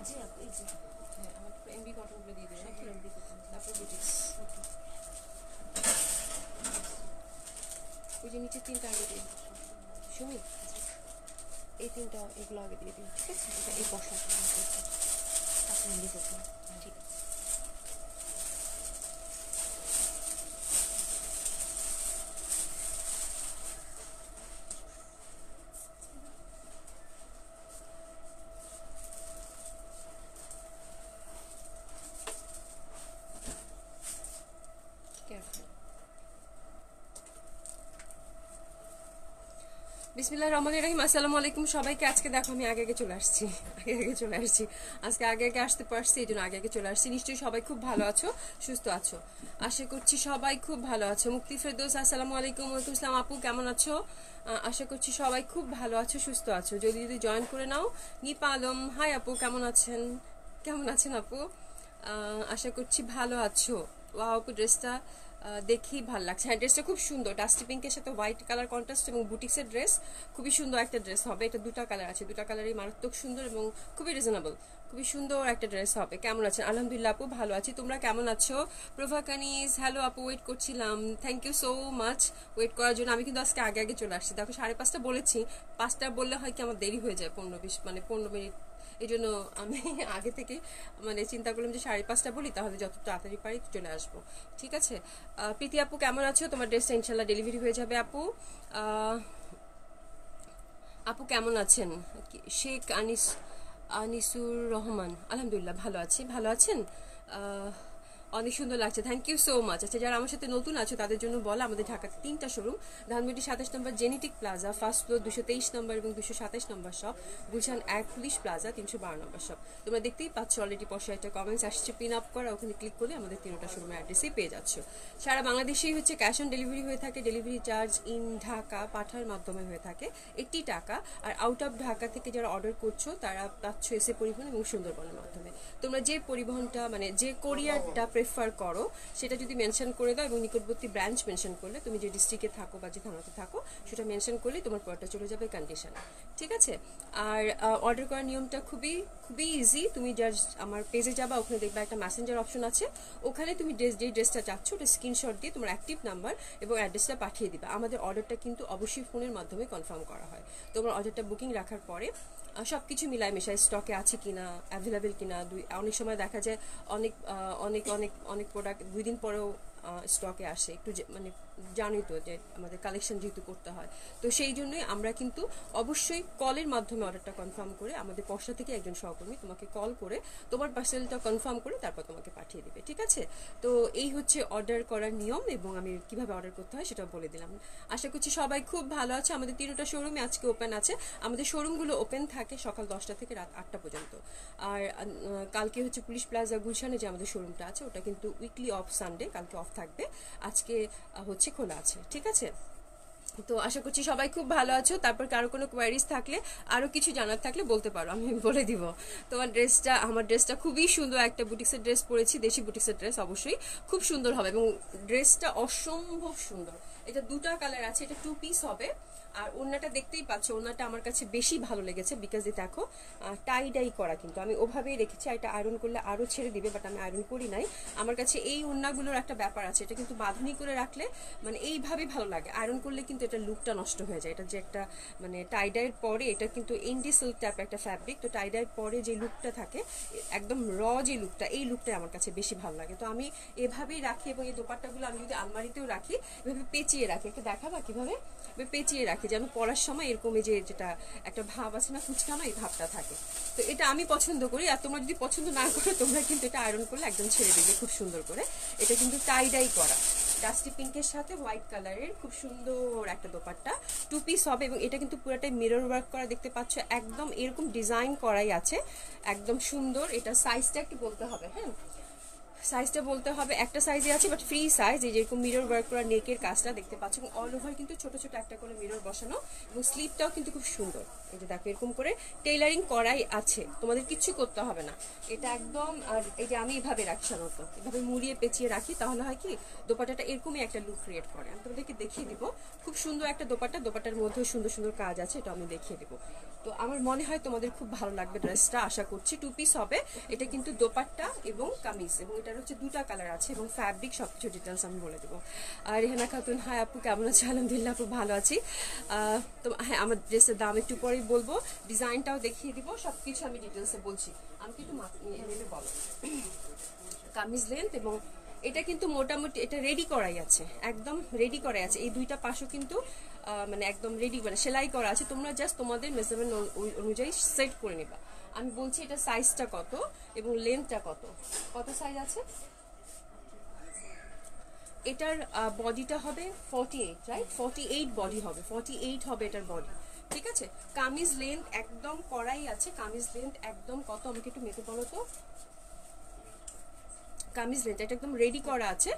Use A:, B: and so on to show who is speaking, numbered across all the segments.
A: জি আপু এই যে
B: হ্যাঁ আমার এমবি কটনগুলো দিয়ে দেবেন।
A: সব এমবি কটন।
B: তারপর বুটিক্স ওই যে নিচে 3টা আগে দিন সুমি, এই 3টা এগুলো আগে দিয়ে দিন, ঠিক আছে? এটা এই বসা
A: তারপর এমবি কটন। ঠিক আছে।
B: বিসমিল্লাহির রহমানির রহিম। আসসালামু আলাইকুম সবাইকে। আজকে দেখো আমি আগে চলে আসছি, আজকে আগে আসতে পারছি, এই জন্য আগে চলে আসছি। নিশ্চয়ই সবাই খুব ভালো আছো, সুস্থ আছো, আশা করছি সবাই খুব ভালো আছো। মুক্তি ফেরদৌস আসসালামু আলাইকুম। ওয়ালাইকুম আসসালাম আপু, কেমন আছো? আশা করছি সবাই খুব ভালো আছো, সুস্থ আছো। যদি জয়েন করে নাও। নিপা আলম, হাই আপু, কেমন আছেন আপু? আশা করছি ভালো আছো। ওয়াও আপু, ড্রেসটা দেখেই ভালো লাগছে। হ্যাঁ, ড্রেসটা খুব সুন্দর, ডাস্টি পিঙ্কের সাথে হোয়াইট কালার কন্ট্রাস্ট এবং বুটিক্সের ড্রেস, খুবই সুন্দর একটা ড্রেস হবে। এটা 2টা কালার আছে, 2টা কালারই মারাত্মক সুন্দর এবং খুবই রিজনেবল, খুবই সুন্দর একটা ড্রেস হবে। কেমন আছেন? আলহামদুলিল্লাহ আপু, ভালো আছি। তোমরা কেমন আছো? প্রভা কানিজ, হ্যালো আপু, ওয়েট করছিলাম, thank you so much wait করার জন্য। আমি কিন্তু আজকে আগে চলে আসছি। দেখো 5:30 বলেছি, 5টা বললে হয় কি আমার দেরি হয়ে যায় 15-20 মানে 15 মিনিট। এই জন্য আমি আগে থেকে চিন্তা করলাম যে 5:30 বলি, তাহলে যত তাড়াতাড়ি পারি চলে আসবো, ঠিক আছে? প্রীতি আপু কেমন আছো? তোমার ড্রেসটা ইনশাল্লাহ ডেলিভারি হয়ে যাবে আপু। আপু কেমন আছেন? শেখ আনিসুর রহমান, আলহামদুলিল্লাহ ভালো আছি। ভালো আছেন? অনেক সুন্দর লাগছে, থ্যাংক ইউ সো মাচ। আচ্ছা, যারা আমার সাথে নতুন আছো তাদের জন্য বলা, আমাদের ঢাকাতে 3টা শোরুম, ধানমন্ডি 27 নম্বর জেনেটিক প্লাজা ফার্স্ট ফ্লোর 223 নম্বর এবং 227 নম্বর শপ, গুলশান 1 পুলিশ প্লাজা 312 নম্বর শপ। তোমরা দেখতেই পাচ্ছ অলরেডি পশে একটা কমেন্টস আসছে, পিন আপ করা, ওখানে ক্লিক করলে আমাদের 3টা শোরুমের অ্যাড্রেসেই পেয়ে যাচ্ছ। সারা বাংলাদেশেই হচ্ছে ক্যাশ অন ডেলিভারি হয়ে থাকে। ডেলিভারি চার্জ ইন ঢাকা পাঠার মাধ্যমে হয়ে থাকে 80 টাকা। আর আউট অফ ঢাকা থেকে যারা অর্ডার করছো তারা পাচ্ছ এসে পরিবহন এবং সুন্দরবনের মাধ্যমে। তোমরা যে পরিবহনটা যে কোরিয়ারটা প্রেফার করো সেটা যদি মেনশন করে দাও এবং নিকটবর্তী ব্রাঞ্চ মেনশন করলে, তুমি যে ডিস্ট্রিক্টে থাকো বা যে থানাতে থাকো সেটা মেনশন করলে তোমার প্রোডাক্টটা চলে যাবে কন্ডিশনে, ঠিক আছে? আর অর্ডার করার নিয়মটা খুবই ইজি। তুমি জাস্ট আমার পেজে যাবা, ওখানে দেখবা একটা মেসেঞ্জার অপশন আছে, ওখানে তুমি যেই ড্রেসটা চাচ্ছ ওটা স্ক্রিনশট দিয়ে তোমার অ্যাক্টিভ নাম্বার এবং অ্যাড্রেসটা পাঠিয়ে দিবা। আমাদের অর্ডারটা কিন্তু অবশ্যই ফোনের মাধ্যমে কনফার্ম করা হয়। তোমার অর্ডারটা বুকিং রাখার পরে সব কিছু মিলায় মেশায় স্টকে আছে কিনা, অ্যাভেলেবেল কিনা। অনেক সময় দেখা যায় অনেক অনেক অনেক অনেক প্রোডাক্ট 2 দিন পরেও স্টকে আসে। একটু জানি তো যে আমাদের কালেকশন যেহেতু করতে হয়, তো সেই জন্যই আমরা কিন্তু অবশ্যই কলের মাধ্যমে অর্ডারটা কনফার্ম করে, আমাদের পশা থেকে একজন সহকর্মী তোমাকে কল করে তোমার পার্সেলটা কনফার্ম করে তারপর তোমাকে পাঠিয়ে দেবে, ঠিক আছে? তো এই হচ্ছে অর্ডার করার নিয়ম এবং আমি কিভাবে অর্ডার করতে হয় সেটা বলে দিলাম। আশা করছি সবাই খুব ভালো আছে। আমাদের 3টা শোরুমে আজকে ওপেন আছে। আমাদের শোরুমগুলো ওপেন থাকে সকাল 10টা থেকে রাত 8টা পর্যন্ত। আর কালকে হচ্ছে পুলিশ প্লাজা গুলশানে যে আমাদের শোরুমটা আছে ওটা কিন্তু উইকলি অফ, সানডে কালকে অফ থাকবে, আজকে হচ্ছে খোলা আছে, ঠিক আছে? তো আশা করছি সবাই খুব ভালো আছো। তারপর কারো কোনো কোয়ারিজ থাকলে, আরো কিছু জানার থাকলে বলতে পারো, আমি বলে দিব। আমার ড্রেসটা খুবই সুন্দর, একটা বুটিক্সের ড্রেস পরেছি, দেশি বুটিক্সের ড্রেস, অবশ্যই খুব সুন্দর হবে এবং ড্রেসটা অসম্ভব সুন্দর। এটা 2টা কালার আছে, এটা 2 পিস হবে। আর ওড়নাটা দেখতেই পাচ্ছ, ওড়নাটা আমার কাছে বেশি ভালো লেগেছে বিকজ দেখো টাই ডাই করা, কিন্তু আমি ওভাবেই রেখেছি। এটা আয়রন করলে আরো ছেড়ে দিবে, বাট আমি আয়রন করি নাই। আমার কাছে এই ওড়নাগুলোর একটা ব্যাপার আছে, এটা কিন্তু বাঁধনি করে রাখলে এইভাবে ভালো লাগে, আয়রন করলে কিন্তু এটা লুকটা নষ্ট হয়ে যায়। এটা যে একটা টাইডাইয়ের পরে, এটা কিন্তু ইন্ডি সিল্ক টাইপ একটা ফ্যাব্রিক, তো টাইডাইয়ের পরে যে লুকটা থাকে, একদম যে লুকটা, এই লুকটাই আমার কাছে বেশি ভালো লাগে। তো আমি এভাবেই রাখি এবং এই দোপাট্টাগুলো আমি যদি আলমারিতেও রাখি, এভাবে পেঁচিয়ে রাখি। একটু দেখাবা কিভাবে পেঁচিয়ে রাখি, যেন পরার সময় এরকম যেটা একটা ভাব আছে না, কুচকানো, এই ভাবটা থাকে। তো এটা আমি পছন্দ করি। আর তোমরা যদি পছন্দ না করো, তোমরা কিন্তু এটা আয়রন করলে একদম ছেড়ে দিবে খুব সুন্দর করে। এটা কিন্তু টাই ডাই করা, ডাস্টি পিঙ্কের সাথে হোয়াইট কালারের খুব সুন্দর একটা দোপাট্টা, 2 পিস হবে এবং এটা কিন্তু পুরোটাই মিরর ওয়ার্ক করা, দেখতে পাচ্ছ একদম এরকম ডিজাইন করাই আছে, একদম সুন্দর। এটা সাইজটা একটু বলতে হবে, হ্যাঁ সাইজটা বলতে হবে একটা সাইজে আছে বাট ফ্রি সাইজ, এই যেরকম মিরর ওয়ার্ক করা নেকের কাজটা দেখতে পাচ্ছ এবং অল ওভার কিন্তু ছোট ছোট একটা করে মিরর বসানো এবং স্লিপটাও কিন্তু খুব সুন্দর। এই যে দেখো এরকম করে টেইলারিং করাই আছে, তোমাদের কিচ্ছু করতে হবে না এটা একদম। আর এই যে আমি এভাবে রাখি সাধারণত, এভাবে মুড়িয়ে পেঁচিয়ে রাখি, তাহলে হয় কি দোপাট্টাটা এরকমই একটা লুক ক্রিয়েট করে। আমি তোমাদেরকে দেখিয়ে দিব খুব সুন্দর একটা দোপাট্টা, দোপাট্টার মধ্যেও সুন্দর সুন্দর কাজ আছে, এটা আমি দেখিয়ে দিব। তো আমার মনে হয় তোমাদের খুব ভালো লাগবে ড্রেসটা, আশা করছি। 2 পিস হবে এটা কিন্তু, দোপাট্টা এবং কামিজ, এবং এটার হচ্ছে 2টা কালার আছে এবং ফ্যাব্রিক সবকিছু ডিটেলস আমি বলে দেবো। আর রেহানা খাতুন, হাই আপু কেমন আছে? আলহামদুলিল্লাহ আপু ভালো আছি। তো হ্যাঁ, আমার ড্রেসের দাম একটু পরেই বলবো, ডিজাইনটাও দেখিয়ে দিব, সবকিছু আমি ডিটেলসে বলছি। আমাকে একটু নেমে বলো কামিজ লেন্থ, এবং এটা কিন্তু মোটামুটি এটা রেডি করাই আছে, একদম রেডি করাই আছে। এই 2টা পাশও কিন্তু মানে একদম রেডি, মানে সেলাই করা আছে, তোমরা জাস্ট তোমাদের মেজারমেন্ট অনুযায়ী সেট করে নেবা। আমি বলছি এটা সাইজটা কত এবং লেন্থটা কত, কত সাইজ আছে। এটার বডিটা হবে 48, রাইট? 48 বডি হবে, 48 হবে এটার বডি, ঠিক আছে। কামিজ লেন্থ একদম করাই আছে, কামিজ লেন্থ একদম কত আমাকে একটু মেপে বলো তো। কামিজ লেন্থ এটা একদম রেডি করা আছে,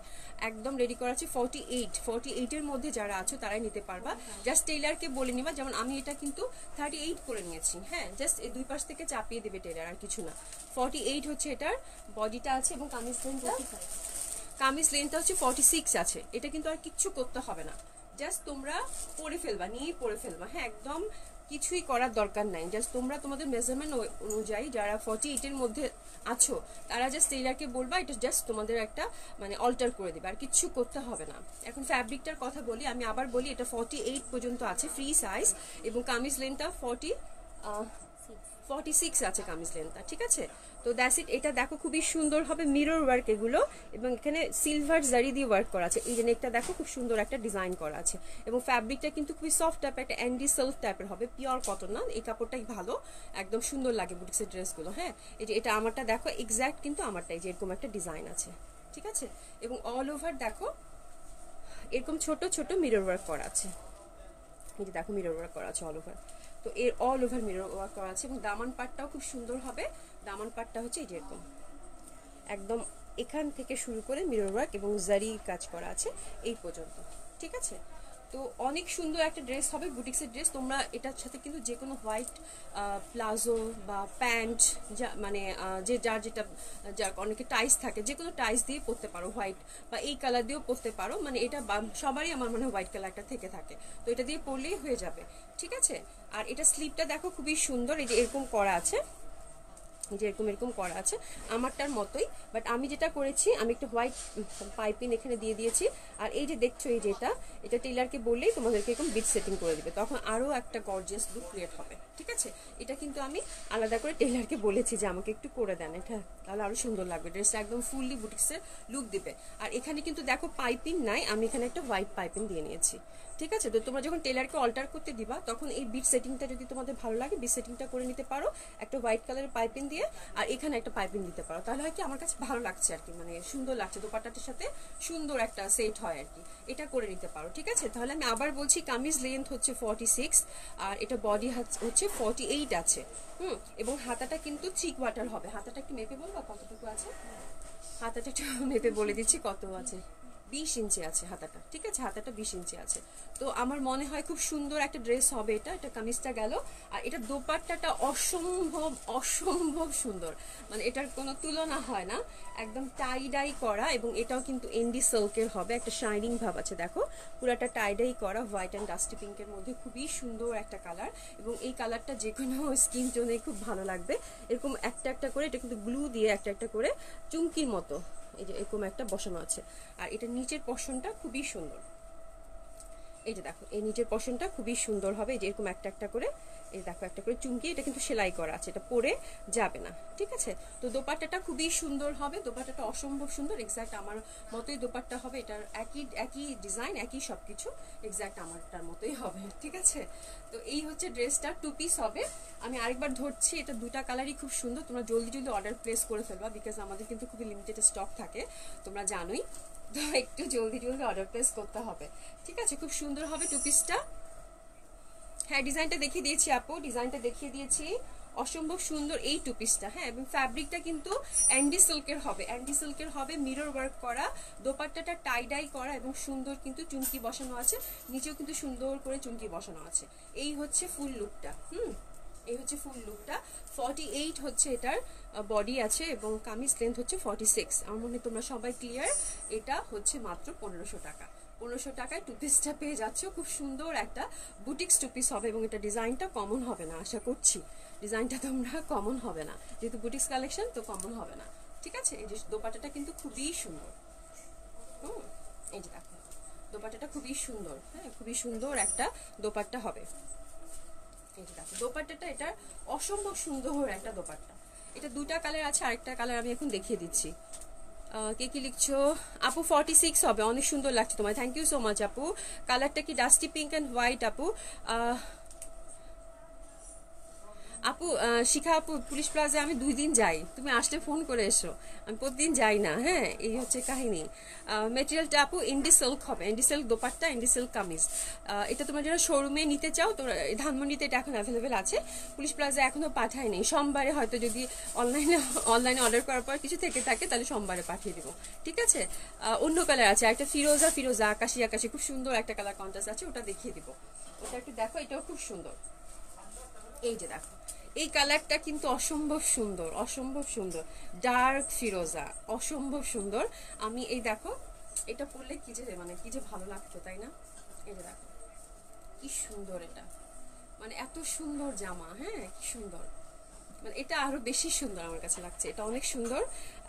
B: একদম রেডি করা আছে 48। 48 এর মধ্যে যারা আছো তারাই নিতে পারবা, জাস্ট টেইলারকে বলে নিবা। যেমন আমি এটা কিন্তু 38 করে নিয়েছি, হ্যাঁ, জাস্ট এই 2 পাশ থেকে চাপিয়ে দেবে টেইলার, আর কিছু না। 48 হচ্ছে এটার বডিটা আছে এবং কামিজ লেন্থটা হচ্ছে 46 আছে। এটা কিন্তু আর কিচ্ছু করতে হবে না, জাস্ট তোমরা পরে ফেলবা, নিয়ে পরে ফেলবা, হ্যাঁ, একদম কিছুই করার দরকার নাই। জাস্ট তোমরা তোমাদের মেজারমেন্ট অনুযায়ী যারা 48 এর মধ্যে আছো তারা জাস্ট টেইলারকে বলবা, এটা জাস্ট তোমাদের একটা মানে অল্টার করে দিবে, আর কিচ্ছু করতে হবে না। এখন ফ্যাব্রিকটার কথা বলি, আমি আবার বলি, এটা 48 পর্যন্ত আছে ফ্রি সাইজ, এবং কামিজ লেন্থটা 46 আছে কামিজ লেন্থটা, ঠিক আছে। তো দ্যাটস ইট। এটা দেখো খুবই সুন্দর হবে, মিরর ওয়ার্ক এগুলো, এবং এখানে সিলভার জারি দিয়ে ওয়ার্ক করা আছে। এই যে নেকটা দেখো খুব সুন্দর একটা ডিজাইন করা আছে, এবং ফ্যাব্রিকটা কিন্তু খুবই সফট টাইপের, একটা অ্যান্ডি সিল্ক টাইপের হবে, পিওর কটন না। এই কাপড়টাই ভালো, একদম সুন্দর লাগে বুটিক্সের ড্রেসগুলো, হ্যাঁ। এই যে এটা আমারটা দেখো এক্স্যাক্ট কিন্তু আমারটাই, যে এরকম একটা ডিজাইন আছে, ঠিক আছে। এবং অল ওভার দেখো এরকম ছোট ছোট মিরর ওয়ার্ক করা আছে, এই যে দেখো মিরর ওয়ার্ক করা আছে অল ওভার। তো এর অল ওভার মিরর ওয়ার্ক করা আছে, এবং দামান পাটটাও খুব সুন্দর হবে। দামান পাটটা হচ্ছে এই যে এরকম একদম এখান থেকে শুরু করে মিরর ওয়ার্ক এবং জারি কাজ করা আছে এই পর্যন্ত, ঠিক আছে। তো অনেক সুন্দর একটা ড্রেস হবে, বুটিক্সের ড্রেস। তোমরা এটার সাথে কিন্তু যে কোনো হোয়াইট প্লাজো বা প্যান্ট, যা মানে যে যার যেটা, যার অনেকে টাইস থাকে, যে কোনো টাইস দিয়ে পরতে পারো, হোয়াইট বা এই কালার দিয়েও পরতে পারো, মানে এটা সবারই আমার মনে হয় হোয়াইট কালারটা থেকে থাকে, তো এটা দিয়ে পরলেই হয়ে যাবে, ঠিক আছে। আর এটা স্লিপটা দেখো খুবই সুন্দর, এই যে এরকম করা আছে, যে এরকম করা আছে আমারটার মতোই, বাট আমি যেটা করেছি, আমি একটা হোয়াইট পাইপিং এখানে দিয়ে দিয়েছি। আর এই যে দেখছো, এই যে এটা টেইলারকে বললেই তোমাদেরকে এরকম বিট সেটিং করে দিবে, তখন আরও একটা গর্জিয়াস লুক ক্রিয়েট হবে, ঠিক আছে। এটা কিন্তু আমি আলাদা করে টেইলারকে বলেছি যে আমাকে একটু করে দেন এটা, তাহলে আরও সুন্দর লাগবে, ড্রেসটা একদম ফুললি বুটিক্সের লুক দিবে। আর এখানে কিন্তু দেখো পাইপিং নাই, আমি এখানে একটা হোয়াইট পাইপিং দিয়ে নিয়েছি, ঠিক আছে। তো তোমরা যখন টেলারকে অল্টার করতে দিবা, তখন এই বিট সেটিংটা যদি তোমাদের ভালো লাগে, বিট সেটিংটা করে নিতে পারো একটা হোয়াইট কালারের পাইপিং দিয়ে, আর এখানে একটা পাইপিং দিতে পারো, তাহলে হয় কি আমার কাছে ভালো লাগছে আর কি, মানে সুন্দর লাগছে, দোপাট্টাটার সাথে সুন্দর একটা সেট হয় আর কি, এটা করে নিতে পারো, ঠিক আছে। তাহলে আমি আবার বলছি, কামিজ লেন্থ হচ্ছে 46, আর এটা বডি হচ্ছে 48 আছে, এবং হাতাটা কিন্তু চিক ওয়াটার হবে। হাতাটা একটু মেপে বলবো কতটুকু আছে, হাতাটা একটু মেপে বলে দিচ্ছি কত আছে, 20 ইঞ্চি আছে হাতাটা, ঠিক আছে, হাতাটা 20 ইঞ্চি আছে। তো আমার মনে হয় খুব সুন্দর একটা ড্রেস হবে এটা কামিজটা গেল। আর এটা দোপাট্টাটা অসম্ভব অসম্ভব সুন্দর, মানে এটার কোনো তুলনা হয় না, একদম টাই ডাই করা, এবং এটাও কিন্তু এন্ডি সিল্কের হবে, একটা শাইনিং ভাব আছে, দেখো পুরাটা টাই ডাই করা, হোয়াইট অ্যান্ড ডাস্টি পিঙ্কের মধ্যে, খুবই সুন্দর একটা কালার, এবং এই কালারটা যে কোনো স্কিন টোনে খুব ভালো লাগবে। এরকম একটা একটা করে, এটা কিন্তু গ্লু দিয়ে একটা একটা করে চুমকির মতো এই যে এরকম একটা বসানো আছে। আর এটা নিচের পশনটা খুবই সুন্দর, এই যে দেখো এই নিচের পশনটা খুবই সুন্দর হবে, এই যে এরকম একটা একটা করে, এই দেখো একটা করে চুমকি, এটা কিন্তু সেলাই করা আছে, এটা পরে যাবে না, ঠিক আছে। তো দোপাট্টাটা খুবই সুন্দর হবে, দোপাট্টাটা অসম্ভব সুন্দর, এক্স্যাক্ট আমার মতোই দোপাট্টা হবে, এটার একই ডিজাইন, একই সবকিছু, এক্স্যাক্ট আমারটার মতোই হবে, ঠিক আছে। তো এই হচ্ছে ড্রেসটা, 2 পিস হবে। আমি আরেকবার ধরছি, এটা 2টা কালারই খুব সুন্দর, তোমরা জলদি জলদি অর্ডার প্লেস করে ফেলবা, বিকজ আমাদের কিন্তু খুবই লিমিটেড স্টক থাকে, তোমরা জানোই, তো একটু জলদি জলদি অর্ডার প্লেস করতে হবে, ঠিক আছে। খুব সুন্দর হবে 2 পিসটা। হ্যাঁ, ডিজাইনটা দেখিয়ে দিয়েছি আপু, ডিজাইনটা দেখিয়ে দিয়েছি, অসম্ভব সুন্দর এই টু পিসটা, হ্যাঁ। এবং ফ্যাব্রিকটা কিন্তু অ্যান্ডি সিল্কের হবে, অ্যান্ডি সিল্কের হবে, মিরর ওয়ার্ক করা, দোপাট্টাটা টাই ডাই করা এবং সুন্দর কিন্তু চুমকি বসানো আছে, নিচেও কিন্তু সুন্দর করে চুমকি বসানো আছে। এই হচ্ছে ফুল লুকটা। এই হচ্ছে ফুল লুকটা। 48 হচ্ছে এটার বডি আছে এবং কামিজ লেন্থ হচ্ছে 46। আমার মনে হয় তোমরা সবাই ক্লিয়ার। এটা হচ্ছে মাত্র 1500 টাকা। 1500 টাকায় টু পিসটা পেয়ে যাচ্ছ। খুব সুন্দর একটা বুটিক্স টু পিস হবে এবং এটা ডিজাইনটা কমন হবে না, আশা করছি ডিজাইনটা তোমরা কমন হবে না, যেহেতু বুটিক্স কালেকশন তো কমন হবে না। ঠিক আছে, এই যে দোপাট্টাটা কিন্তু খুবই সুন্দর। এই যে দেখো দোপাট্টাটা খুবই সুন্দর, হ্যাঁ, খুবই সুন্দর একটা দোপাট্টা হবে। এই যে দেখো দোপাট্টাটা এটা অসম্ভব সুন্দর একটা দোপাট্টা। এটা দুটা কালার আছে, আরেকটা কালার আমি এখন দেখিয়ে দিচ্ছি। কে কি লিখছো? আপু 46 হবে, অনেক সুন্দর লাগছে তোমার, থ্যাংক ইউ সো মাচ আপু। কালারটা কি ডাস্টি পিঙ্ক অ্যান্ড হোয়াইট আপু? আপু শিখা আপু, পুলিশ প্লাজা আমি 2 দিন যাই, তুমি আসলে ফোন করে এসো, আমি প্রতিদিন যাই না, হ্যাঁ, এই হচ্ছে কাহিনী। মেটেরিয়ালটা আপু ইন্ডি সিল্ক হবে, ইন্ডি সিল্ক দোপাট্টা, ইন্ডি সিল্ক কামিজ। এটা তোমরা যারা শোরুমে নিতে চাও, তোমরা ধানমন্ডিতে এটা এখন অ্যাভেলেবেল আছে, পুলিশ প্লাজা এখনো পাঠায়নি, সোমবারে হয়তো যদি অনলাইনে অর্ডার করার পর কিছু থেকে থাকে তাহলে সোমবারে পাঠিয়ে দিব। ঠিক আছে, অন্য কালার আছে, একটা ফিরোজা আকাশি আকাশি, খুব সুন্দর একটা কালার কন্ট্রাস্ট আছে, ওটা দেখিয়ে দিব। ওটা একটু দেখো, এটাও খুব সুন্দর। এই যে দেখো এই কালারটা কিন্তু অসম্ভব সুন্দর, অসম্ভব সুন্দর, ডার্ক ফিরোজা, অসম্ভব সুন্দর। আমি এই দেখো এটা পরলে কি যে মানে কি যে ভালো লাগতো, তাই না? এই যে দেখো কি সুন্দর, এটা মানে এত সুন্দর জামা, হ্যাঁ, কি সুন্দর, মানে এটা আরো বেশি সুন্দর আমার কাছে লাগছে, এটা অনেক সুন্দর,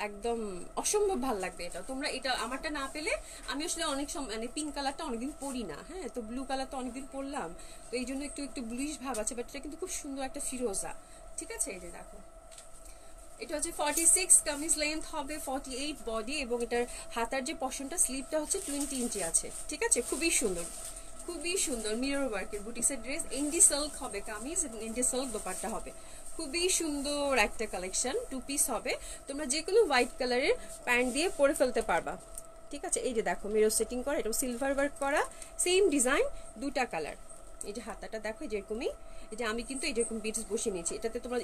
B: একদম অসম্ভব ভালো লাগবে এটা। তোমরা এটা আমারটা না পেলে, আমি আসলে অনেক সময় মানে পিঙ্ক কালারটা অনেকদিন পরি না, হ্যাঁ, তো ব্লু কালারটা অনেকদিন পরলাম, তো এই জন্য একটু একটু ব্লুইশ ভাব আছে, বাট এটা কিন্তু খুব সুন্দর একটা ফিরোজা। ঠিক আছে, এই যে দেখো এটা হচ্ছে 46, কামিজ লেন্থ হবে 48, বডি এবং এটার হাতার যে পশনটা স্লিভটা হচ্ছে 20 ইঞ্চি আছে। ঠিক আছে, খুবই সুন্দর, খুবই সুন্দর, মিরর ওয়ার্কের বুটিক্সের ড্রেস, ইন্ডি সিল্ক হবে কামিজ এবং ইন্ডি সিল্ক দোপাট্টা হবে, খুবই সুন্দর একটা কালেকশন, টু পিস হবে। তোমরা যে কোনো হোয়াইট কালারের প্যান্ট দিয়ে পরে ফেলতে পারবা। ঠিক আছে, এই যে দেখো মিরর সেটিং করা, এটা সিলভার ওয়ার্ক করা, সেম ডিজাইন, দুটা কালার। এই যে হাতাটা দেখো যেরকমই, এই যে আমি কিন্তু এরকম বিটস বসিয়ে নিয়েছি,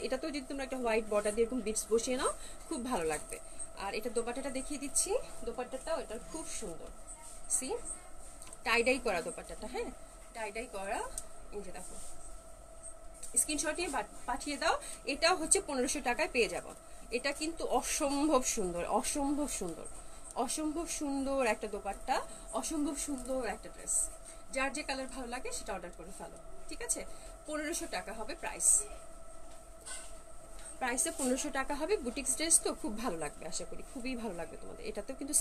B: এটাতেও যদি তোমরা একটা হোয়াইট বর্ডার দিয়ে এরকম বিটস বসিয়ে নাও খুব ভালো লাগবে। আর এটা দোপাট্টাটা দেখিয়ে দিচ্ছি, দোপাট্টাটাও এটা খুব সুন্দর, সি টাইডাই করা দোপাট্টাটা, হ্যাঁ, টাইডাই করা। এই যে দেখো স্ক্রিনশট নিয়ে পাঠিয়ে দাও, এটাও হচ্ছে 1500 টাকায় পেয়ে যাবো। এটা কিন্তু অসম্ভব সুন্দর, অসম্ভব সুন্দর, অসম্ভব সুন্দর একটা দোপাট্টা, অসম্ভব সুন্দর একটা ড্রেস, যার যে কালার ভালো লাগে সেটা অর্ডার করে ফেলো। ঠিক আছে, 1500 টাকা হবে প্রাইসে 1500 টাকা হবে। বুটিক্স ড্রেস তো খুব ভালো লাগবে, আশা করি খুবই ভালো লাগবে তোমাদের। এটাতেও কিন্তু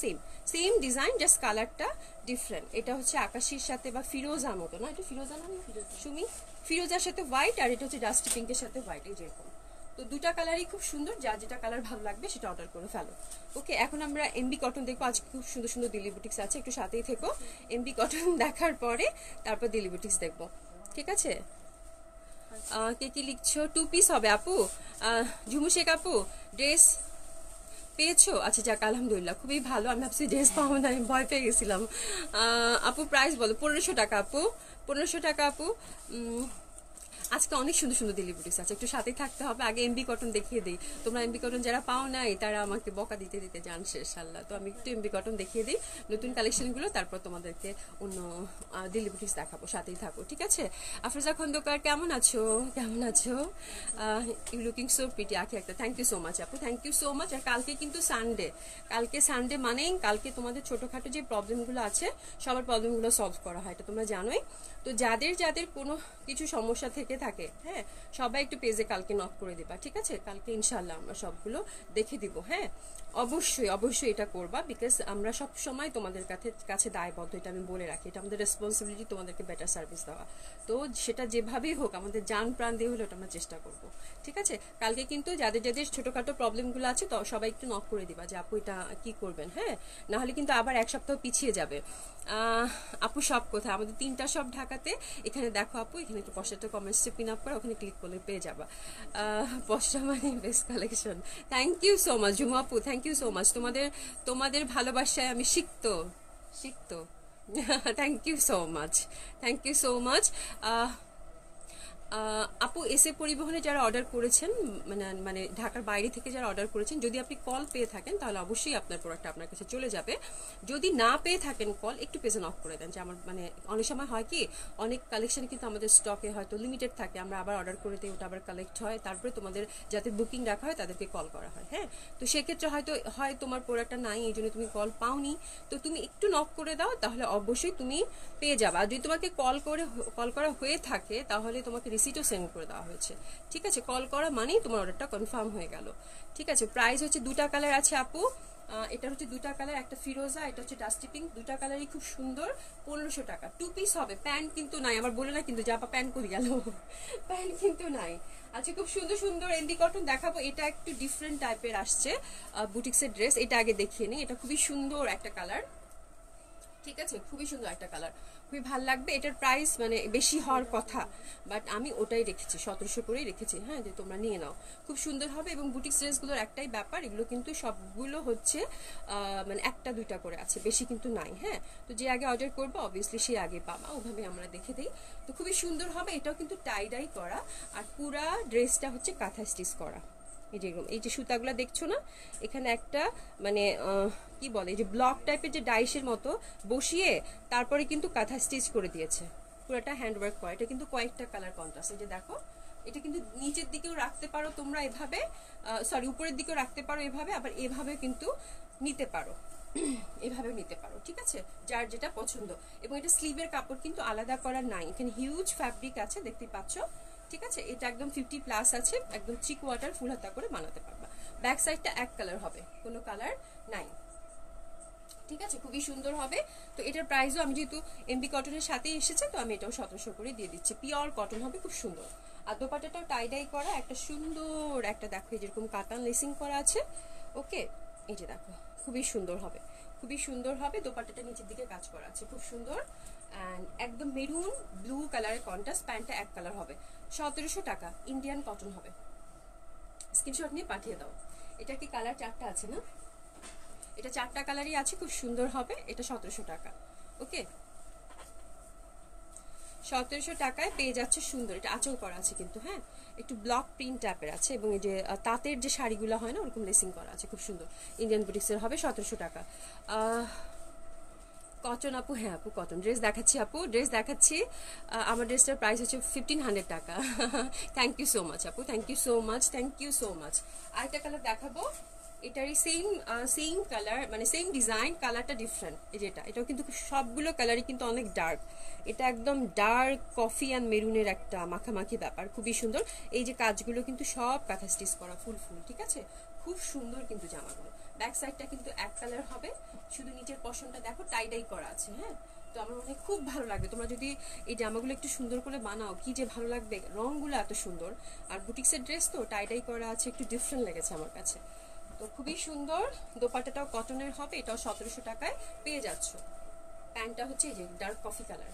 B: সেম ডিজাইন, জাস্ট কালারটা ডিফারেন্ট। এটা হচ্ছে আকাশির সাথে বা ফিরোজার মতো না, এটা ফিরোজা না সুমি, ফিরোজার সাথে হোয়াইট, আর এটা হচ্ছে ডাস্টি পিঙ্কের সাথে হোয়াইট, এই যেরকম। তো দুটা কালারই খুব সুন্দর, যার যেটা কালার ভালো লাগবে সেটা অর্ডার করে ফেলো। ওকে, এখন আমরা এমবি কটন দেখবো, আজকে খুব সুন্দর সুন্দর দিল্লি বুটিক্স আছে, একটু সাথেই থেকো। এমবি কটন দেখার পরে তারপর দিল্লি বুটিক্স দেখবো। ঠিক আছে, কে কি লিখছো? টু পিস হবে আপু, ঝুমু শেখ আপু ড্রেস পেয়েছো? আচ্ছা যাক, আলহামদুলিল্লাহ, খুবই ভালো। আমি ভাবছি ড্রেস পাবো না, আমি ভয় পেয়ে গেছিলাম। আপু প্রাইস বলো। 1500 টাকা আপু, 1500 টাকা আপু। আজকে অনেক সুন্দর সুন্দর দিল্লি বুটিক্স আছে, একটু সাথে থাকতে হবে। আগে এমবি কটন দেখিয়ে দিই, তোমরা এমবি কটন যারা পাও নাই তারা আমাকে বকা দিতে দিতে জান শেষ আল্লাহ। তো আমি একটু এমবি কটন দেখিয়ে দিই নতুন কালেকশনগুলো, তারপর তোমাদেরকে অন্য দিল্লি বুটিক্স দেখাবো, সাথেই থাকো। ঠিক আছে, আফরোজা খন্দকার কেমন আছো? কেমন আছো? ইউ লুকিং সো প্রিটি আখি একটা, থ্যাংক ইউ সো মাচ আপু, থ্যাংক ইউ সো মাচ। আর কালকে কিন্তু সানডে, কালকে সানডে মানেই কালকে তোমাদের ছোটোখাটো যে প্রবলেমগুলো আছে সবার প্রবলেমগুলো সলভ করা হয়, এটা তোমরা জানোই। তো যাদের যাদের কোনো কিছু সমস্যা থেকে থাকে, হ্যাঁ, সবাই একটু পেজে কালকে নক করে দিবা। ঠিক আছে, কালকে ইনশাল্লাহ আমরা সবগুলো দেখে দিব। হ্যাঁ, অবশ্যই অবশ্যই এটা করবা, বিকজ আমরা সব সময় তোমাদের কাছে দায়বদ্ধ, এটা আমি বলে রাখি, এটা আমাদের রেসপন্সিবিলিটি তোমাদেরকে বেটার সার্ভিস দেওয়া। তো সেটা যেভাবেই হোক আমাদের জান প্রাণ দিয়ে হলে ওটা আমরা চেষ্টা করব। ঠিক আছে, কালকে কিন্তু যাদের যাদের ছোটোখাটো প্রবলেমগুলো আছে তো সবাই একটু নক করে দিবা যে আপু এটা কি করবেন, হ্যাঁ, নাহলে কিন্তু আবার এক সপ্তাহ পিছিয়ে যাবে। আপু সব কোথায়? আমাদের 3টা সব ঢাকাতে। এখানে দেখো আপু, এখানে একটু পশ্চাতে কমেন্টসে পিন আপ করে ওখানে ক্লিক করলে পেয়ে যাবা। পশ্চা মানে best collection, thank you so much Jhuma আপু, থ্যাংক ইউ সো মাচ। তোমাদের ভালোবাসায় আমি শিখতো thank you so much, thank you so much. আপু এসএ পরিবহনে যারা অর্ডার করেছেন, মানে মানে ঢাকার বাইরে থেকে যারা অর্ডার করেছেন, যদি আপনি কল পেয়ে থাকেন তাহলে অবশ্যই আপনার প্রোডাক্ট আপনার কাছে চলে যাবে। যদি না পেয়ে থাকেন কল, একটু পেজে অফ করে দেন। যে আমার মানে অনেক সময় হয় কি, অনেক কালেকশন কিন্তু আমাদের স্টকে হয়তো লিমিটেড থাকে, আমরা আবার অর্ডার করে দিই, ওটা আবার কালেক্ট হয়, তারপরে তোমাদের যাতে বুকিং রাখা হয় তাদেরকে কল করা হয়। হ্যাঁ, তো সেক্ষেত্রে হয়তো হয় তোমার প্রোডাক্টটা নাই, এই জন্য তুমি কল পাওনি, তো তুমি একটু নক করে দাও, তাহলে অবশ্যই তুমি পেয়ে যাবে। আর যদি তোমাকে কল করা হয়ে থাকে তাহলে তোমাকে রিসিটও সেন্ড করে দেওয়া হয়েছে। ঠিক আছে, কল করা মানেই তোমার অর্ডারটা কনফার্ম হয়ে গেল। ঠিক আছে, প্রাইস হচ্ছে দুটা কালার আছে আপু, এটা হচ্ছে দুটা কালার, একটা ফিরোজা, এটা হচ্ছে ডাস্টি পিঙ্ক, দুটা কালারই খুব সুন্দর। 1500 টাকা, 2 পিস হবে, প্যান্ট কিন্তু নাই, আমার বলে না কিন্তু জাপা প্যান্ট করে গেল, প্যান্ট কিন্তু নাই। আচ্ছা, খুব সুন্দর সুন্দর এন্ডি কটন দেখাবো, এটা একটু ডিফারেন্ট টাইপের আসছে বুটিক্সের ড্রেস, এটা আগে দেখিয়ে নিই। এটা খুবই সুন্দর একটা কালার, ঠিক আছে, খুবই সুন্দর একটা কালার, খুবই ভালো লাগবে। এটার প্রাইস মানে বেশি হওয়ার কথা, বাট আমি ওটাই রেখেছি, 1700 করেই রেখেছি। হ্যাঁ, যে তোমরা নিয়ে নাও, খুব সুন্দর হবে। এবং বুটিক্স ড্রেসগুলোর একটাই ব্যাপার, এগুলো কিন্তু সবগুলো হচ্ছে মানে একটা দুইটা করে আছে, বেশি কিন্তু নাই। হ্যাঁ, তো যে আগে অর্ডার করবো অবভিয়াসলি সে আগে পাবা, ওভাবে আমরা দেখে দিই। তো খুবই সুন্দর হবে, এটাও কিন্তু টাই ডাই করা, আর পুরা ড্রেসটা হচ্ছে কাঁথা স্টিচ করা। এই যে সুতাগুলো দেখছো না, এখানে একটা মানে কি বলে, এই যে ব্লক টাইপের যে ডাইসের মতো বসিয়ে তারপরে কিন্তু কাঁথা স্টিচ করে দিয়েছে, পুরোটা হ্যান্ডওয়ার্ক করা। এটা কিন্তু কয়েকটা কালার কন্ট্রাস্ট, এই যে দেখো, এটা কিন্তু নিচের দিকেও রাখতে পারো তোমরা এভাবে, সরি উপরের দিকেও রাখতে পারো এভাবে, আবার এভাবে কিন্তু নিতে পারো, এভাবে নিতে পারো। ঠিক আছে, যার যেটা পছন্দ। এবং এটা স্লিভের কাপড় কিন্তু আলাদা করা নাই, এখানে হিউজ ফ্যাব্রিক আছে, দেখতে পাচ্ছ। ঠিক আছে, এটা একদম 50+ আছে, একদম 3 কোয়ার্টার ফুল হাতা করে বানাতে পারবা। ব্যাক সাইডটা এক কালার হবে, কোনো কালার নাই। ঠিক আছে, খুবই সুন্দর হবে। তো এটার প্রাইসও আমি যেহেতু এমবি কটনের সাথেই এসেছে, তো আমি এটাও 1700 করে দিয়ে দিচ্ছি। পিওর কটন হবে, খুব সুন্দর। আর দোপাট্টাটাও টাই ডাই করা, একটা সুন্দর একটা দেখো, যেরকম কাতান লেসিং করা আছে। ওকে, এই যে দেখো, খুবই সুন্দর হবে, খুবই সুন্দর হবে। দোপাট্টাটা নিচের দিকে কাজ করা আছে, খুব সুন্দর। অ্যান্ড একদম মেরুন ব্লু কালারের কন্ট্রাস্ট, প্যান্টটা এক কালার হবে। 1700 টাকা, ইন্ডিয়ান কটন হবে। স্ক্রিনশট নিয়ে পাঠিয়ে দাও। এটা কি কালার 4টা আছে না? এটা 4টা কালারই আছে, খুব সুন্দর হবে। এটা 1700 টাকা। ওকে, 1700 টাকায় পেয়ে যাচ্ছে সুন্দর। এটা আঁচল করা আছে কিন্তু, হ্যাঁ, একটু ব্লক প্রিন্ট টাইপের আছে, এবং এই যে তাঁতের যে শাড়িগুলো হয় না, ওরকম লেসিং করা আছে, খুব সুন্দর। ইন্ডিয়ান বুটিক্সের হবে, 1700 টাকা। কটন আপু, হ্যাঁ আপু কটন ড্রেস দেখাচ্ছি, আপু ড্রেস দেখাচ্ছি। আমার ড্রেসটার প্রাইস হচ্ছে 1500 টাকা। থ্যাংক ইউ সো মাচ আপু, thank you so much, thank you so much. আরেকটা কালার দেখাবো, এটারই সেম কালার, মানে সেম ডিজাইন, কালারটা ডিফারেন্ট। এই যেটা, এটাও কিন্তু সবগুলো কালারই কিন্তু অনেক ডার্ক। এটা একদম ডার্ক কফি অ্যান্ড মেরুনের একটা মাখামাখি ব্যাপার, খুবই সুন্দর। এই যে কাজগুলো কিন্তু সব কাঁথা স্টিচ করা, ফুল ফুল। ঠিক আছে, খুব সুন্দর কিন্তু জামাগুলো। ব্যাক সাইডটা কিন্তু এক কালার হবে, শুধু নিচের পশনটা দেখো টাই ডাই করা আছে। হ্যাঁ, তো আমার মনে হয় খুব ভালো লাগবে। তোমরা যদি এই জামাগুলো একটু সুন্দর করে বানাও, কি যে ভালো লাগবে, রংগুলো এত সুন্দর। আর বুটিক্সের ড্রেস তো টাই ডাই করা আছে, একটু ডিফারেন্ট লেগেছে আমার কাছে। তো খুবই সুন্দর। দোপাট্টাটাও কটনের হবে, এটাও 1700 টাকায় পেয়ে যাচ্ছ। প্যান্টটা হচ্ছে এই যে ডার্ক কফি কালার।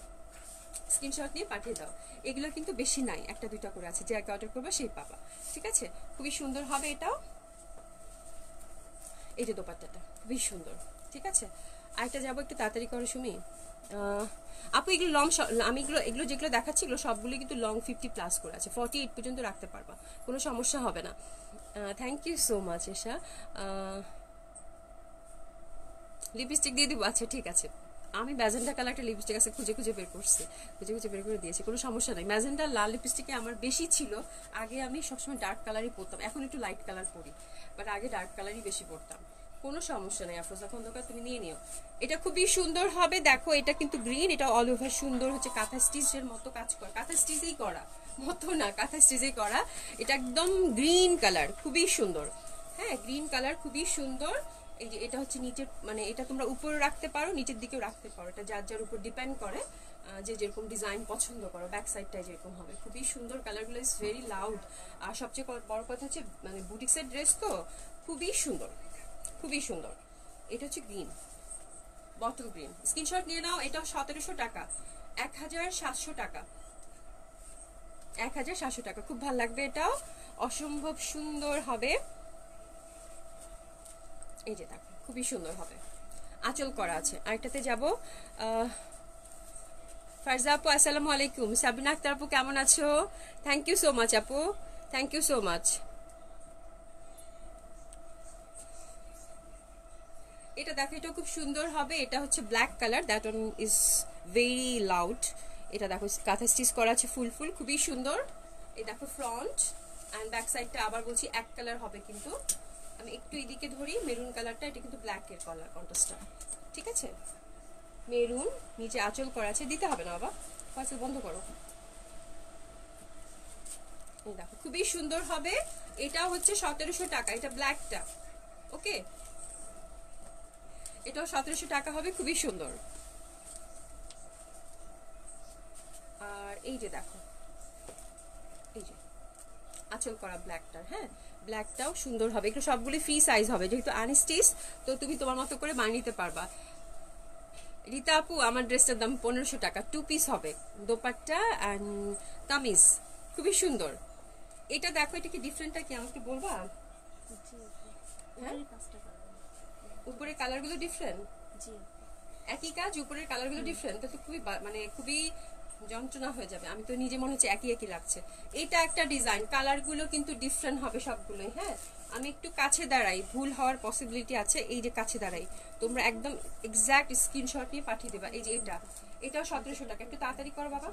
B: স্ক্রিনশট নিয়ে পাঠিয়ে দাও। এগুলো কিন্তু বেশি নাই, একটা দুইটা করে আছে, যে আগে অর্ডার করবে সেই পাবা। ঠিক আছে, খুবই সুন্দর হবে এটাও। এই যে দোপাট্টাটা খুবই সুন্দর। ঠিক আছে, আরেকটা যাবো, একটু তাড়াতাড়ি করো সুমি। আপু এগুলো লং, আমি এগুলো যেগুলো দেখাচ্ছি এগুলো সবগুলো কিন্তু লং 50+ করে আছে, 48 পর্যন্ত রাখতে পারবা, কোনো সমস্যা হবে না। Thank you so much Esha. Lipstick দিয়ে দিব, আচ্ছা ঠিক আছে। আমি ম্যাজেন্টা কালার একটা লিপস্টিক আছে, খুঁজে খুঁজে বের করছি, খুঁজে খুঁজে বের করে দিয়েছি, কোনো সমস্যা নাই। ম্যাজেন্টা লাল লিপস্টিকে আমার বেশি ছিল, আগে আমি সবসময় ডার্ক কালারই পরতাম, এখন একটু লাইট কালার পরি, বাট আগে ডার্ক কালারই বেশি পরতাম। কোনো সমস্যা নেই আফরোজা খন্দকার, তুমি নিয়ে নিও। এটা খুবই সুন্দর হবে, দেখো এটা কিন্তু গ্রিন, এটা অল ওভার সুন্দর হচ্ছে কাঁথা স্টিচের মতো কাজ করা, কাঁথা স্টিচেই করা মতো না, কাঁথা স্টিচেই করা। এটা একদম গ্রিন কালার, খুবই সুন্দর। হ্যাঁ, গ্রিন কালার, খুবই সুন্দর। এই যে এটা হচ্ছে নিচের, মানে এটা তোমরা উপরে রাখতে পারো, নিচের দিকেও রাখতে পারো, এটা যার যার উপর ডিপেন্ড করে, যে যেরকম ডিজাইন পছন্দ করো। ব্যাক সাইডটাই যেরকম হবে, খুবই সুন্দর। কালারগুলো ইজ ভেরি লাউড। আর সবচেয়ে বড় কথা হচ্ছে মানে বুটিক্সের ড্রেস তো খুবই সুন্দর, খুবই সুন্দর। এটা হচ্ছে গ্রিন, বটল গ্রিন। স্ক্রিনশট নিয়ে নাও। এটা 1700 টাকা, 1700 টাকা, 1700 টাকা। খুব ভালো লাগবে, এটাও অসম্ভব সুন্দর হবে। এই যে দেখো, খুবই সুন্দর হবে, আঁচল করা আছে। আরেকটাতে যাব, ফারজা আপু আসসালামু আলাইকুম। সাবিনা আক্তার আপু কেমন আছো? থ্যাংক ইউ সো মাচ আপু, থ্যাংক ইউ সো মাচ। এটা দেখো, এটা খুব সুন্দর হবে। এটা হচ্ছে black colour, that one is very loud. এটা দেখো কাঁথা স্টিচ করা আছে ফুল ফুল, খুবই সুন্দর। এই দেখো ফ্রন্ট অ্যান্ড ব্যাক সাইডটা আবার বলছি এক কালার হবে কিন্তু। আমি একটু এদিকে ধরি, মেরুন কালারটা, এটা কিন্তু ব্ল্যাকের কালার কন্ট্রাস্টটা, ঠিক আছে? মেরুন, নিচে আঁচল করা আছে, দিতে হবে না বাবা, পার্সেল বন্ধ করো। এই দেখো খুবই সুন্দর হবে। এটা হচ্ছে 1700 টাকা, এটা ব্ল্যাকটা, ওকে? এটাও 1700 টাকা হবে, খুবই সুন্দর। আর এই যে দেখো, এই যে আঁচল করা ব্ল্যাকটার, হ্যাঁ ব্ল্যাকটাও সুন্দর হবে। একটু সবগুলি ফ্রি সাইজ হবে, যেহেতু আনস্টিচ তো তুমি তোমার মতো করে বানিয়ে নিতে পারবা। রীতা আপু আমার ড্রেসটার দাম 1500 টাকা, 2 পিস হবে, দোপাট্টা অ্যান্ড কামিজ, খুবই সুন্দর। এটা দেখো, এটা কি ডিফারেন্টটা কি আমাকে বলবা?
A: জি
B: হ্যাঁ,
A: উপরে 5টা কালার।
B: উপরে কালারগুলো ডিফারেন্ট,
A: জি
B: একই কাজ, উপরের কালারগুলো ডিফারেন্ট, তো খুবই মানে খুবই যন্ত্রণা হয়ে যাবে। আমি তো নিজে মনে হচ্ছে একই একই লাগছে। এটা একটা ডিজাইন, কালারগুলো কিন্তু ডিফারেন্ট হবে সবগুলোই। হ্যাঁ, আমি একটু কাছে দাঁড়াই, ভুল হওয়ার পসিবিলিটি আছে। এই যে কাছে দাঁড়াই, তোমরা একদম এক্সাক্ট স্ক্রিনশট নিয়ে পাঠিয়ে দেবা। এই যে এটাও 1700 টাকা, একটু তাড়াতাড়ি করো বাবা।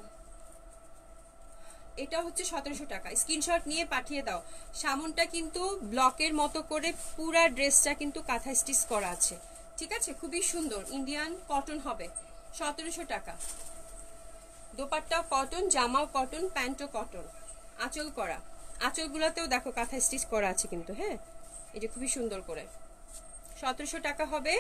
B: এটা হচ্ছে 1700 টাকা, স্ক্রিনশট নিয়ে পাঠিয়ে দাও। সামনটা কিন্তু ব্লকের মতো করে পুরা ড্রেসটা কিন্তু কাঁথা স্টিচ করা আছে, ঠিক আছে? খুবই সুন্দর, ইন্ডিয়ান কটন হবে, 1700 টাকা। দোপাট্টাও কটন, জামাও কটন, প্যান্টও কটন, আঁচল করা। আঁচলগুলোতেও দেখো কাঁথা স্টিচ করা আছে কিন্তু, হ্যাঁ এই যে খুবই সুন্দর করে, 1700 টাকা হবে।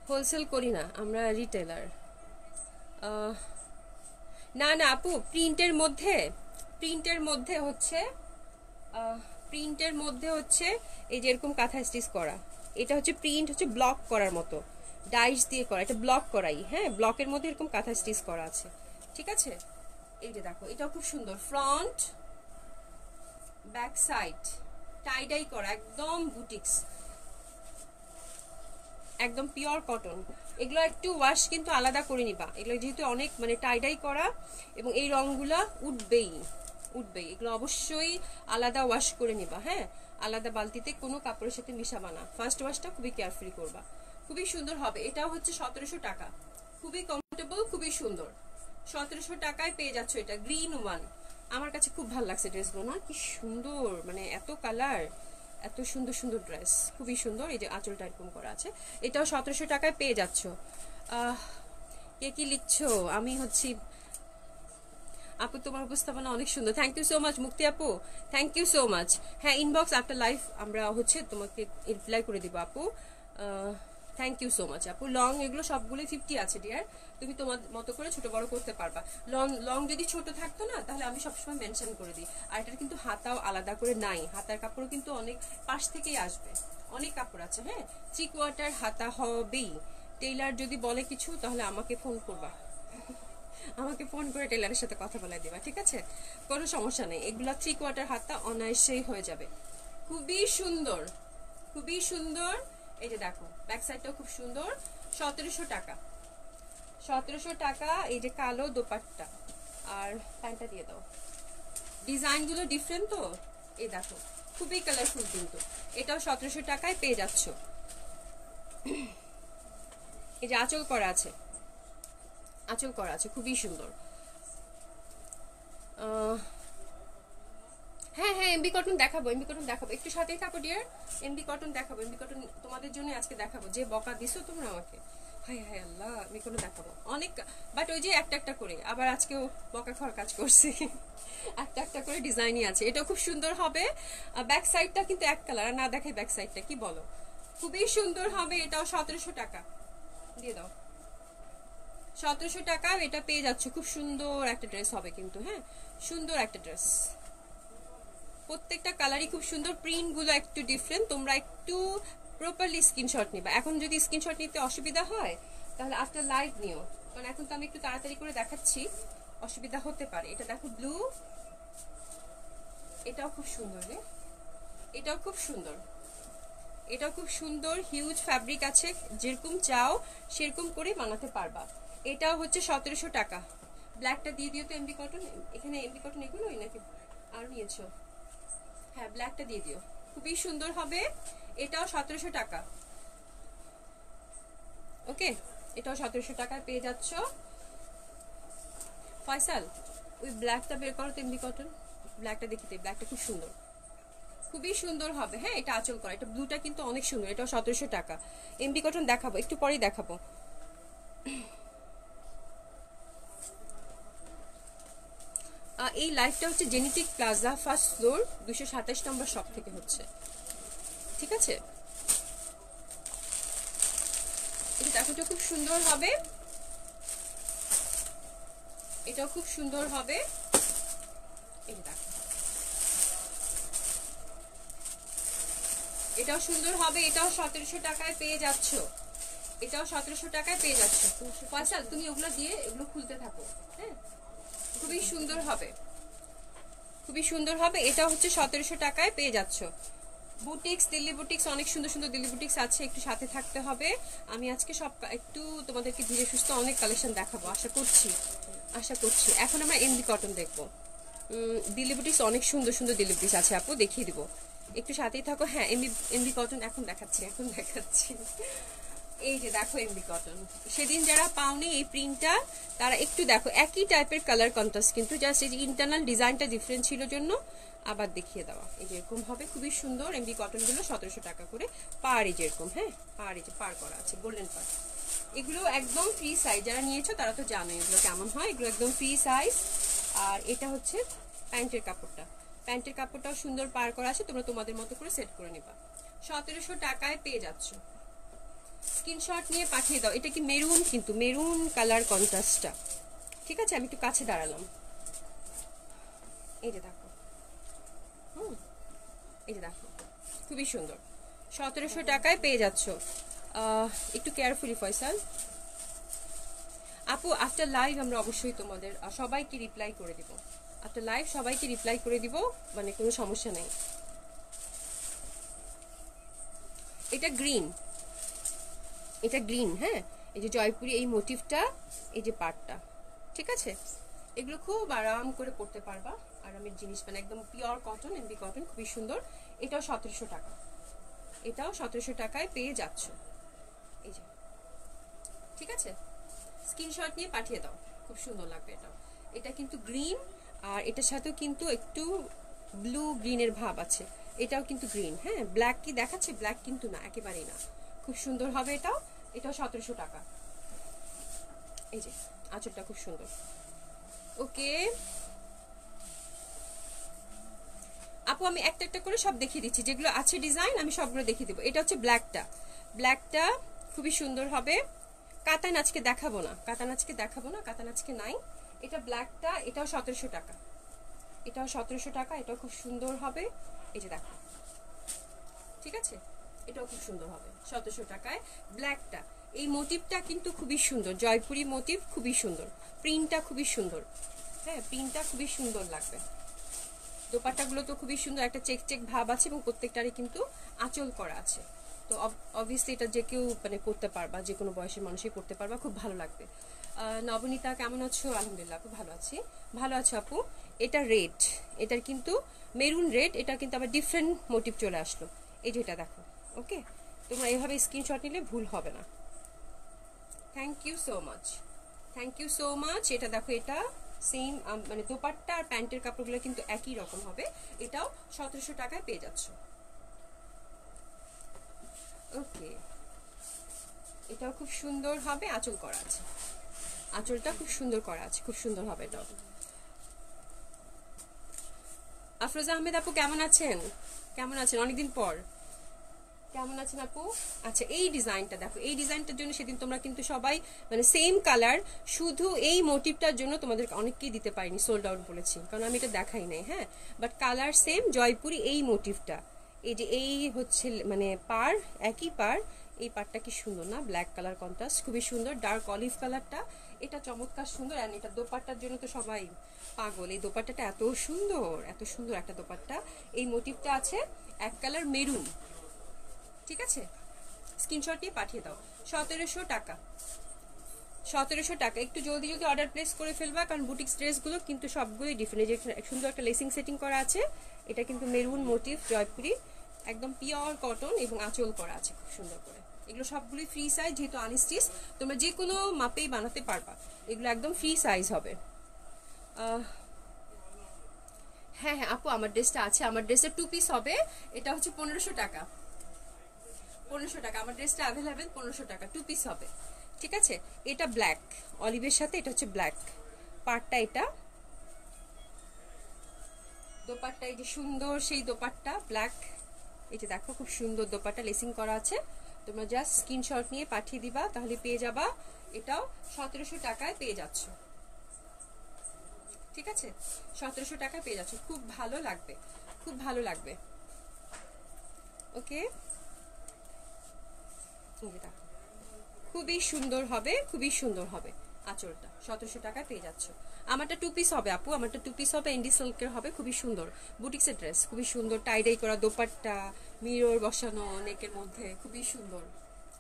B: হোলসেল করি না আমরা, রিটেলার। না না আপু, প্রিন্টের মধ্যে হচ্ছে এই যে এরকম কাঁথা স্টিচ করা। এটা হচ্ছে প্রিন্ট, হচ্ছে ব্লক করার মতো, ডাইস দিয়ে করা, এটা ব্লক করাই। হ্যাঁ, ব্লকের মধ্যে এরকম কাঁথা স্টিচ করা আছে, ঠিক আছে? এই যে দেখো, এটাও খুব সুন্দর, ফ্রন্ট ব্যাক সাইড টাইডাই করা, একদম বুটিক্স, একদম পিওর কটন। এগুলো একটু ওয়াশ কিন্তু আলাদা করে নিবা, এগুলো যেহেতু অনেক মানে টাইডাই করা এবং এই রংগুলা উঠবেই, এগুলো অবশ্যই আলাদা ওয়াশ করে নিবা। হ্যাঁ, আলাদা বালতিতে কোনো কাপড়ের সাথে মিশাবা না, ফার্স্ট ওয়াশটা খুবই কেয়ারফুলি করবা। খুবই সুন্দর হবে। এটাও হচ্ছে 1700 টাকা, খুবই কমফোর্টেবল, খুবই সুন্দর। 1700 টাকায় পেয়ে যাচ্ছ এটা, গ্রিন ওয়ান। আমার কাছে খুব ভালো লাগছে ড্রেসগুলো, না কি সুন্দর, মানে এত কালার, এত সুন্দর সুন্দর ড্রেস, খুবই সুন্দর। এই যে আঁচলটা এরকম করা আছে, এটাও 1700 টাকায় পেয়ে যাচ্ছ। কে কি লিখছো? আমি হচ্ছি আপু, তোমার উপস্থাপনা অনেক সুন্দর, থ্যাংক ইউ সো মাচ। মুক্তি আপু থ্যাংক ইউ সো মাচ। হ্যাঁ, ইনবক্স আফটার লাইভ আমরা হচ্ছে তোমাকে রিপ্লাই করে দিব আপু। থ্যাংক ইউ সো মাচ আপু। লং এগুলো সবগুলোই 50 আছে ডিয়ার, তুমি তোমার মতো করে ছোট বড় করতে পারবা। লং যদি ছোট থাকতো না, তাহলে আমি সবসময় মেনশন করে দিই। আর এটার কিন্তু হাতাও আলাদা করে নাই, হাতার কাপড় কিন্তু অনেক পাশ থেকেই আসবে, অনেক কাপড় আছে। হ্যাঁ, 3/4 হাতা হবেই। টেইলার যদি বলে কিছু, তাহলে আমাকে ফোন করবা, আমাকে ফোন করে টেলারের সাথে কথা বলে দিবা, ঠিক আছে? কোনো সমস্যা নেই, এগুলা 3/4 হাতটা অনায়াসেই হয়ে যাবে। খুবই সুন্দর, খুবই সুন্দর। এই যে দেখো, ব্যাক সাইডটাও খুব সুন্দর, 1700 টাকা, 1700 টাকা। এই যে কালো দোপাট্টা, আর প্যান্টটা দিয়ে দাও। ডিজাইনগুলো ডিফারেন্ট তো, এই দেখো খুবই কালারফুল কিন্তু। এটাও 1700 টাকায় পেয়ে যাচ্ছ। এই যে আঁচল করা আছে, আঁচল করা আছে, খুবই সুন্দর। হ্যাঁ হ্যাঁ, এমবি কটন দেখাবো, এমবি কটন দেখাবো, একটু সাথেই থাকো ডিয়ার। এমবি কটন দেখাবো, এমবি কটন তোমাদের জন্য আজকে দেখাবো। যে বকা দিছো তোমরা আমাকে, হাই হাই আল্লাহ, এমবি কটন দেখাবো অনেক, বাট ওই যে একটা একটা করে, আবার আজকেও বকা খাওয়ার কাজ করছি। একটা একটা করে ডিজাইনই আছে, এটাও খুব সুন্দর হবে। ব্যাক সাইডটা কিন্তু এক কালার, আর না দেখাই ব্যাক সাইডটা, কি বলো? খুবই সুন্দর হবে। এটাও 1700 টাকা, দিয়ে দাও। 1700 টাকা এটা পেয়ে যাচ্ছ। খুব সুন্দর একটা ড্রেস হবে কিন্তু, হ্যাঁ সুন্দর একটা ড্রেস, প্রত্যেকটা কালারই খুব সুন্দর। প্রিন্ট গুলো একটু ডিফারেন্ট, তোমরা একটু প্রপারলি স্ক্রিনশট নিবা। এখন যদি স্ক্রিনশট নিতে অসুবিধা হয়, তাহলে আফটার লাইভ নিও, কারণ এখন তো আমি একটু তাড়াতাড়ি করে দেখাচ্ছি, অসুবিধা হতে পারে। এটা দেখো ব্লু, এটাও খুব সুন্দর রে, এটাও খুব সুন্দর। এটা খুব সুন্দর হিউজ ফ্যাব্রিক আছে, যেরকম চাও সেরকম করে বানাতে পারবা। এটাও হচ্ছে 1700 টাকা। ব্ল্যাকটা দিয়ে দিও তো এমবি কটন, এখানে এমবি কটন এগুলোই নাকি আর নিয়েছো? হ্যাঁ ব্ল্যাকটা দিয়ে দিও, খুবই সুন্দর হবে। এটাও 1700 টাকা। ওকে, এটাও 1700 টাকায় পেয়ে যাচ্ছ। ফয়সাল ওই ব্ল্যাকটা বের করো তো এমবি কটন, ব্ল্যাকটা দেখিতে, ব্ল্যাকটা খুব সুন্দর, খুবই সুন্দর হবে। হ্যাঁ এটা আঁচল করা, এটা ব্লুটা কিন্তু অনেক সুন্দর, এটাও 1700 টাকা। এমবি কটন দেখাবো একটু পরেই দেখাবো। এই লাইফটা হচ্ছে জেনেটিক প্লাজা ফার্স্ট ফ্লোর 227 নম্বর শপ থেকে হচ্ছে, ঠিক আছে? এটা দেখো, এটা খুব সুন্দর হবে, এটাও খুব সুন্দর হবে। এটা দেখো, এটাও সুন্দর হবে, এটাও 1700 টাকায় পেয়ে যাচ্ছ, এটাও 1700 টাকায় পেয়ে যাচ্ছ। ফয়সাল তুমি ওগুলো দিয়ে এগুলো খুলতে থাকো। হ্যাঁ খুবই সুন্দর হবে, খুবই সুন্দর হবে। এটা হচ্ছে 1700 টাকায় পেয়ে যাচ্ছ। বুটিক্স, দিল্লি বুটিক্স, অনেক সুন্দর সুন্দর দিল্লি বুটিক্স আছে, একটু সাথে থাকতে হবে। আমি আজকে সব একটু তোমাদেরকে ধীরে সুস্থ অনেক কালেকশন দেখাবো আশা করছি, আশা করছি। এখন আমরা এমডি কটন দেখবো। দিল্লি বুটিক্স অনেক সুন্দর সুন্দর দিল্লি বুটিক্স আছে আপু, দেখিয়ে দিব, একটু সাথেই থাকো। হ্যাঁ এমডি কটন এখন দেখাচ্ছি, এখন দেখাচ্ছি। এই যে দেখো এমডি কটন, সেদিন যারা পাওনি এই প্রিন্টটা তারা একটু দেখো, একই টাইপের কালার কন্ট্রাস্ট, কিন্তু জাস্ট এই যে ইন্টারনাল ডিজাইনটা ডিফারেন্ট ছিল জন্য আবার দেখিয়ে দেওয়া। এই যে এরকম হবে, খুবই সুন্দর। এমডি কটন গুলো 1700 টাকা করে পার, এই যে এরকম। হ্যাঁ পার, এই যে পার করা আছে, গোল্ডেন পার। এগুলো একদম ফ্রি সাইজ, যারা নিয়েছো তারা তো জানো এগুলো কেমন হয়, এগুলো একদম ফ্রি সাইজ। আর এটা হচ্ছে প্যান্টের কাপড়টা, প্যান্টের কাপড়টাও সুন্দর পার করা আছে, তোমরা তোমাদের মতো করে সেট করে নেবা। 1700 টাকায় পেয়ে যাচ্ছ। স্ক্রিনশট নিয়ে পাঠিয়ে দাও। এটা কি মেরুন, কিন্তু মেরুন কালার কন্ট্রাস্টটা, ঠিক আছে? আমি একটু কাছে দাঁড়ালাম। এই যে দেখো, এই যে দেখো, খুবই সুন্দর, 1700 টাকায় পেয়ে যাচ্ছ। একটু কেয়ারফুলি ফয়সাল আপু। আফটার লাইভ আমরা অবশ্যই তোমাদের সবাইকে রিপ্লাই করে দিব, আফটার লাইভ সবাইকে রিপ্লাই করে দিব, মানে কোনো সমস্যা নেই। এটা গ্রিন, এটা গ্রিন। হ্যাঁ এই যে জয়পুরি এই মোটিভটা, এই যে পাটটা, ঠিক আছে? এগুলো খুব আরাম করে পরতে পারবা, আরামের জিনিস, মানে একদম পিওর কটন, এমবি কটন, খুবই সুন্দর। এটাও 1700 টাকা, এটাও 1700 টাকায় পেয়ে যাচ্ছ। এই যে, ঠিক আছে? স্ক্রিনশট নিয়ে পাঠিয়ে দাও, খুব সুন্দর লাগবে এটাও। এটা কিন্তু গ্রিন, আর এটার সাথেও কিন্তু একটু ব্লু গ্রিনের ভাব আছে। এটাও কিন্তু গ্রিন। হ্যাঁ ব্ল্যাক কি দেখাচ্ছে? ব্ল্যাক কিন্তু না, একেবারেই না। খুব সুন্দর হবে এটাও, এটাও 1700 টাকা। এই যে আঁচলটা খুব সুন্দর। ওকে আপু, আমি একটা একটা করে সব দেখিয়ে দিচ্ছি, যেগুলো আছে ডিজাইন আমি সবগুলো দেখিয়ে দেবো। এটা হচ্ছে ব্ল্যাকটা, ব্ল্যাকটা খুবই সুন্দর হবে। কাতান আজকে দেখাবো না, কাতান আজকে দেখাবো না, কাতান আজকে নাই। এটা ব্ল্যাকটা, এটাও 1700 টাকা, এটাও 1700 টাকা, এটাও খুব সুন্দর হবে। এই যে দেখো, ঠিক আছে? এটাও খুব সুন্দর হবে 1700 টাকায়। ব্ল্যাকটা, এই মোটিভটা কিন্তু খুবই সুন্দর, জয়পুরি মোটিভ, খুবই সুন্দর, প্রিন্টটা খুবই সুন্দর। হ্যাঁ প্রিন্টটা খুবই সুন্দর লাগবে। দোপাট্টাগুলো তো খুবই সুন্দর, একটা চেক চেক ভাব আছে, এবং প্রত্যেকটারই কিন্তু আঁচল করা আছে। তো অবভিয়াসলি এটা যে কেউ মানে করতে পারবা, যে কোনো বয়সের মানুষই করতে পারবা, খুব ভালো লাগবে। নবনীতা কেমন আছো? আলহামদুলিল্লাহ খুব ভালো আছি। ভালো আছো আপু? এটা রেড, এটার কিন্তু মেরুন রেড, এটা কিন্তু আবার ডিফারেন্ট মোটিভ চলে আসলো। এই যে এটা দেখো। ওকে, তোমরা এইভাবে স্ক্রিনশট নিলে ভুল হবে না। Thank you so much, thank you so much. এটা দেখো, এটা সেম, মানে দোপাট্টা আর প্যান্টের কাপড়গুলো কিন্তু একই রকম হবে। এটাও 1700 টাকায় পেয়ে যাচ্ছ। ওকে, এটাও খুব সুন্দর হবে, আঁচল করা আছে, আঁচলটা খুব সুন্দর করা আছে, খুব সুন্দর হবে এটাও। আফরোজা আহমেদ আপু কেমন আছেন? কেমন আছেন? অনেকদিন পর, কেমন আছেন আপু? আচ্ছা এই ডিজাইনটা দেখো, এই ডিজাইনটার জন্য সেদিন তোমরা কিন্তু সবাই মানে সেম কালার, শুধু এই মোটিভটার জন্য তোমাদের অনেককেই দিতে পারিনি, সোল্ড আউট বলেছি, কারণ আমি এটা দেখাই নাই। হ্যাঁ বাট কালার সেম, জয়পুরি এই মোটিভটা, এই যে এই হচ্ছে মানে পার, একই পার। এই পারটা কি সুন্দর না, ব্ল্যাক কালার কন্ট্রাস্ট, খুবই সুন্দর। ডার্ক অলিভ কালারটা, এটা চমৎকার সুন্দর। আর এটা দোপাট্টার জন্য তো সবাই পাগল, এই দোপাট্টাটা এত সুন্দর, এত সুন্দর একটা দোপাট্টা। এই মোটিভটা আছে এক কালার মেরুন, ঠিক আছে, স্ক্রিনশট নিয়ে পাঠিয়ে দাও। 1700 টাকা, 1700 টাকা। একটু জলদি জলদি অর্ডার প্লেস করে ফেলবা, কারণ বুটিক্স ড্রেসগুলো কিন্তু সবগুলোই ডিফারেন্ট। যে সুন্দর একটা লেসিং সেটিং করা আছে, এটা কিন্তু মেরুন মোটিভ জয়পুরি, একদম পিওর কটন এবং আঁচল করা আছে খুব সুন্দর করে। এগুলো সবগুলোই ফ্রি সাইজ, যেহেতু আনস্টিচ তোমরা যে কোনো মাপেই বানাতে পারবা, এগুলো একদম ফ্রি সাইজ হবে। হ্যাঁ হ্যাঁ আপু, আমার ড্রেসটা আছে, আমার ড্রেসের 2 পিস হবে, এটা হচ্ছে 1500 টাকা। 1500 টাকা আমার ড্রেসটা অ্যাভেলেবেল, 1500 টাকা 2 পিস হবে। ঠিক আছে, এটা ব্ল্যাক অলিভের সাথে, এটা হচ্ছে ব্ল্যাক পার্টটা, এটা দোপাট্টা, এই যে সুন্দর সেই দোপাট্টা ব্ল্যাক, এই যে দেখো খুব সুন্দর দোপাট্টা লেসিং করা আছে। তোমরা জাস্ট স্ক্রিনশট নিয়ে পাঠিয়ে দিবা, তাহলে পেয়ে যাবা। এটাও 1700 টাকায় পেয়ে যাচ্ছ। ঠিক আছে, 1700 টাকায় পেয়ে যাচ্ছ, খুব ভালো লাগবে, খুব ভালো লাগবে। ওকে, দেখো খুবই সুন্দর হবে, খুবই সুন্দর হবে। আঁচলটা 1700 টাকায় পেয়ে যাচ্ছ। আমারটা 2 পিস হবে আপু, আমারটা 2 পিস হবে, এন্ডি সিল্কের হবে, খুবই সুন্দর বুটিক্সের ড্রেস, খুবই সুন্দর টাইডাই করা দোপাট্টা, মিরর বসানো নেকের মধ্যে, খুবই সুন্দর।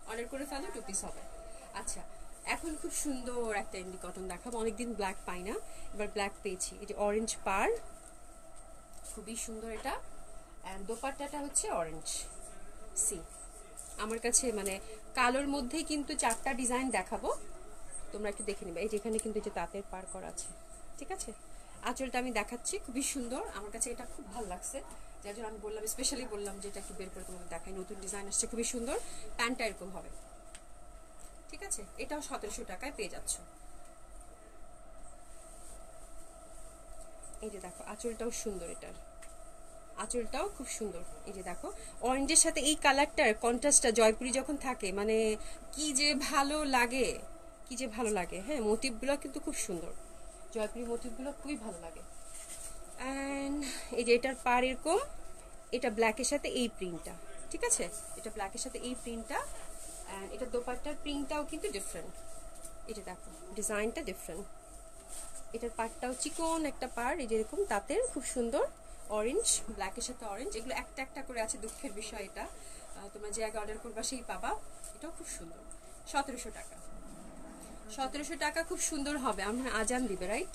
B: অর্ডার করে ফেলো, 2 পিস হবে। আচ্ছা, এখন খুব সুন্দর একটা এন্ডি কটন দেখাবো, অনেকদিন ব্ল্যাক পাই না, এবার ব্ল্যাক পেয়েছি। এটি অরেঞ্জ পার, খুবই সুন্দর এটা, অ্যান্ড দোপাট্টাটা হচ্ছে অরেঞ্জ সি। আমার কাছে মানে কালোর মধ্যেই কিন্তু 4টা ডিজাইন দেখাবো, তোমরা একটু দেখে নিবে। এই যেখানে কিন্তু যে তাঁতের পার করা আছে। ঠিক আছে, আঁচলটা আমি দেখাচ্ছি, খুবই সুন্দর, আমার কাছে এটা খুব ভালো লাগছে, যার জন্য আমি বললাম, স্পেশালি বললাম যে এটা একটু বের করে তোমাদের দেখাই, নতুন ডিজাইন আসছে, খুবই সুন্দর। প্যান্টটা এরকম হবে। ঠিক আছে, এটাও 1700 টাকায় পেয়ে যাচ্ছ। এই যে দেখো আঁচলটাও সুন্দর, এটার আঁচলটাও খুব সুন্দর। এই যে দেখো অরেঞ্জের সাথে এই কালারটার কন্ট্রাস্টটা জয়পুরি যখন থাকে, মানে কি যে ভালো লাগে, কি যে ভালো লাগে। হ্যাঁ, মোটিভগুলো কিন্তু খুব সুন্দর, জয়পুরি মোটিভগুলো খুবই ভালো লাগে। অ্যান্ড এই যে এটার পার এরকম, এটা ব্ল্যাকের সাথে এই প্রিন্টটা। ঠিক আছে, এটা ব্ল্যাকের সাথে এই প্রিন্টটা, অ্যান্ড এটা দোপাট্টার প্রিন্টটাও কিন্তু ডিফারেন্ট। এটা দেখো ডিজাইনটা ডিফারেন্ট, এটার পাড়টাও চিকন একটা পাড়, এই যেরকম তাঁতের, খুব সুন্দর অরেঞ্জ, ব্ল্যাকের সাথে অরেঞ্জ, এগুলো একটা একটা করে আছে, দুঃখের বিষয় এটা, তোমরা যে আগে অর্ডার করবা সেই পাবা। এটাও খুব সুন্দর, 1700 টাকা। 1700 টাকা, খুব সুন্দর হবে। আমরা আজান দিবে, রাইট?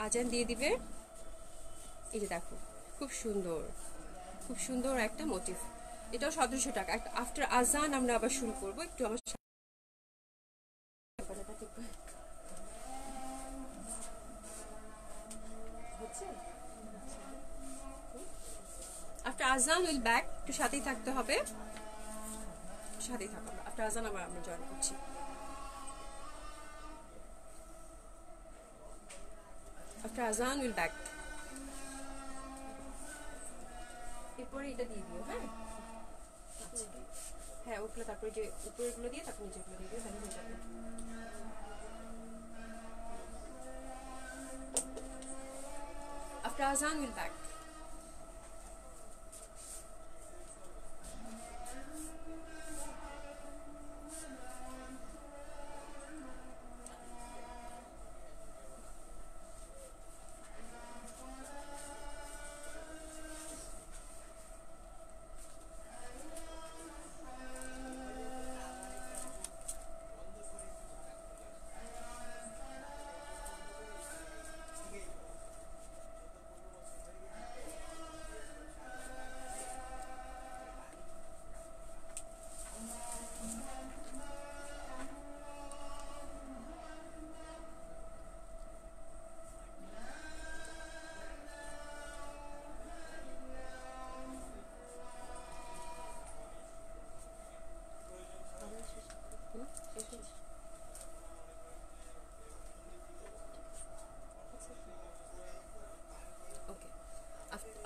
B: আজান দিয়ে দিবে। এই যে দেখো খুব সুন্দর, খুব সুন্দর একটা মোটিভ, এটাও 1700 টাকা। আফটার আজান আমরা আবার শুরু করবো, একটু আমার আফটার আজান উইল ব্যাক, একটু সাথেই থাকতে হবে, সাথেই থাকো। আফটার আজান আবার আমরা জয়েন করছি। আফটার আজান উইল ব্যাক। এরপরে এটা দিয়ে দিও। হ্যাঁ হ্যাঁ, ওগুলো তারপরে যে উপরেগুলো দিয়ে তারপর নিচেগুলো দিয়ে দিও, তাহলে হয়ে যাবে। After Azan, we'll back.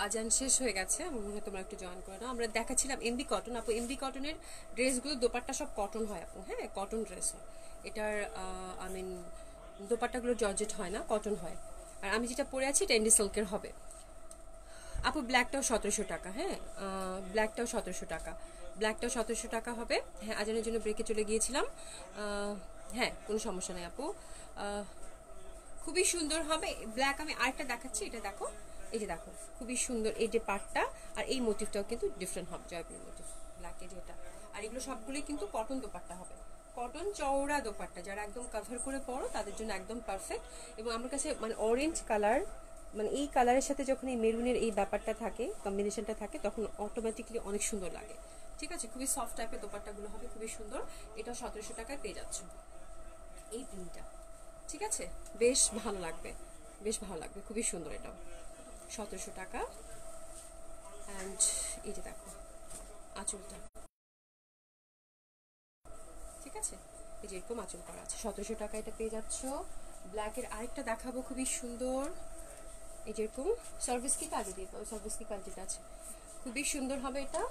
B: আজান শেষ হয়ে গেছে, তোমরা একটু জয়েন করে নাও। আমরা দেখাচ্ছিলাম এমবি কটন। আপু এমবি কটনের ড্রেসগুলো দোপাট্টা সব কটন হয় আপু, হ্যাঁ কটন ড্রেস হয় এটার। আই মিন দোপাট্টাগুলো জর্জেট হয় না, কটন হয়। আর আমি যেটা পরে আছি এটা এন্ডি সিল্কের হবে আপু। ব্ল্যাকটাও 1700 টাকা। হ্যাঁ, ব্ল্যাকটাও 1700 টাকা, ব্ল্যাকটাও 1700 টাকা হবে। হ্যাঁ, আজানের জন্য ব্রেকে চলে গিয়েছিলাম। হ্যাঁ, কোনো সমস্যা নেই আপু, খুবই সুন্দর হবে। ব্ল্যাক আমি আরেকটা দেখাচ্ছি, এটা দেখো, এই যে দেখো খুবই সুন্দর এই যে পার্টটা, আর এই মোটিভটাও কিন্তু ডিফারেন্ট হবে, জয়পুরি মোটিভ ব্ল্যাকে যেটা। আর এগুলো সবগুলোই কিন্তু কটন দোপাট্টা হবে, কটন চওড়া দোপাট্টা, যারা একদম কভার করে পরো তাদের জন্য একদম পারফেক্ট। এবং আমার কাছে মানে অরেঞ্জ কালার, মানে এই কালারের সাথে যখন এই মেরুনের এই ব্যাপারটা থাকে, কম্বিনেশনটা থাকে, তখন অটোমেটিকলি অনেক সুন্দর লাগে। ঠিক আছে, খুবই সফট টাইপের দোপাট্টাগুলো হবে, খুবই সুন্দর। এটা 1700 টাকায় পেয়ে যাচ্ছ এই প্রিন্টটা। ঠিক আছে, বেশ ভালো লাগবে, বেশ ভালো লাগবে, খুবই সুন্দর। এটাও 1700 টাকা। অ্যান্ড এই যে দেখো আঁচলটা, ঠিক আছে, এই যে এরকম আঁচল করা আছে, 1700 টাকা এটা পেয়ে যাচ্ছ। ব্ল্যাকের আরেকটা দেখাবো, খুবই সুন্দর, এই যেরকম সার্ভিস কি কাজে দিয়ে, সার্ভিস কি কাজ যেটা আছে, খুবই সুন্দর হবে এটা।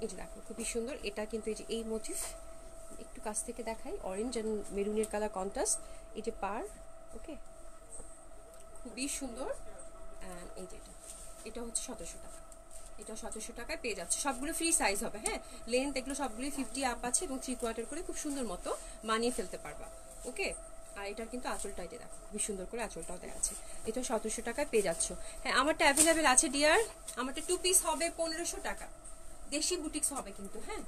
B: এই যে দেখো খুবই সুন্দর, এটা কিন্তু এই যে এই মোটিভ, একটু কাছ থেকে দেখাই, অরেঞ্জ অ্যান্ড মেরুনের কালার কন্ট্রাস্ট, এই যে পার, ওকে, খুবই সুন্দর। অ্যান্ড এই যে এটা হচ্ছে 1700 টাকা, এটা 1700 টাকায় পেয়ে যাচ্ছে। সবগুলো ফ্রি সাইজ হবে, হ্যাঁ, লেন্থ এগুলো সবগুলোই 50 আপ আছে এবং 3/4 করে খুব সুন্দর মতো মানিয়ে ফেলতে পারবা, ওকে। আর এটা কিন্তু আঁচলটাই যে দেখো খুবই সুন্দর করে আঁচলটাও দেওয়া আছে, এটা 1700 টাকায় পেয়ে যাচ্ছ। হ্যাঁ, আমারটা অ্যাভেলেবেল আছে ডিয়ার, আমারটা 2 পিস হবে 1500 টাকা, দেশি বুটিক্স হবে কিন্তু, হ্যাঁ,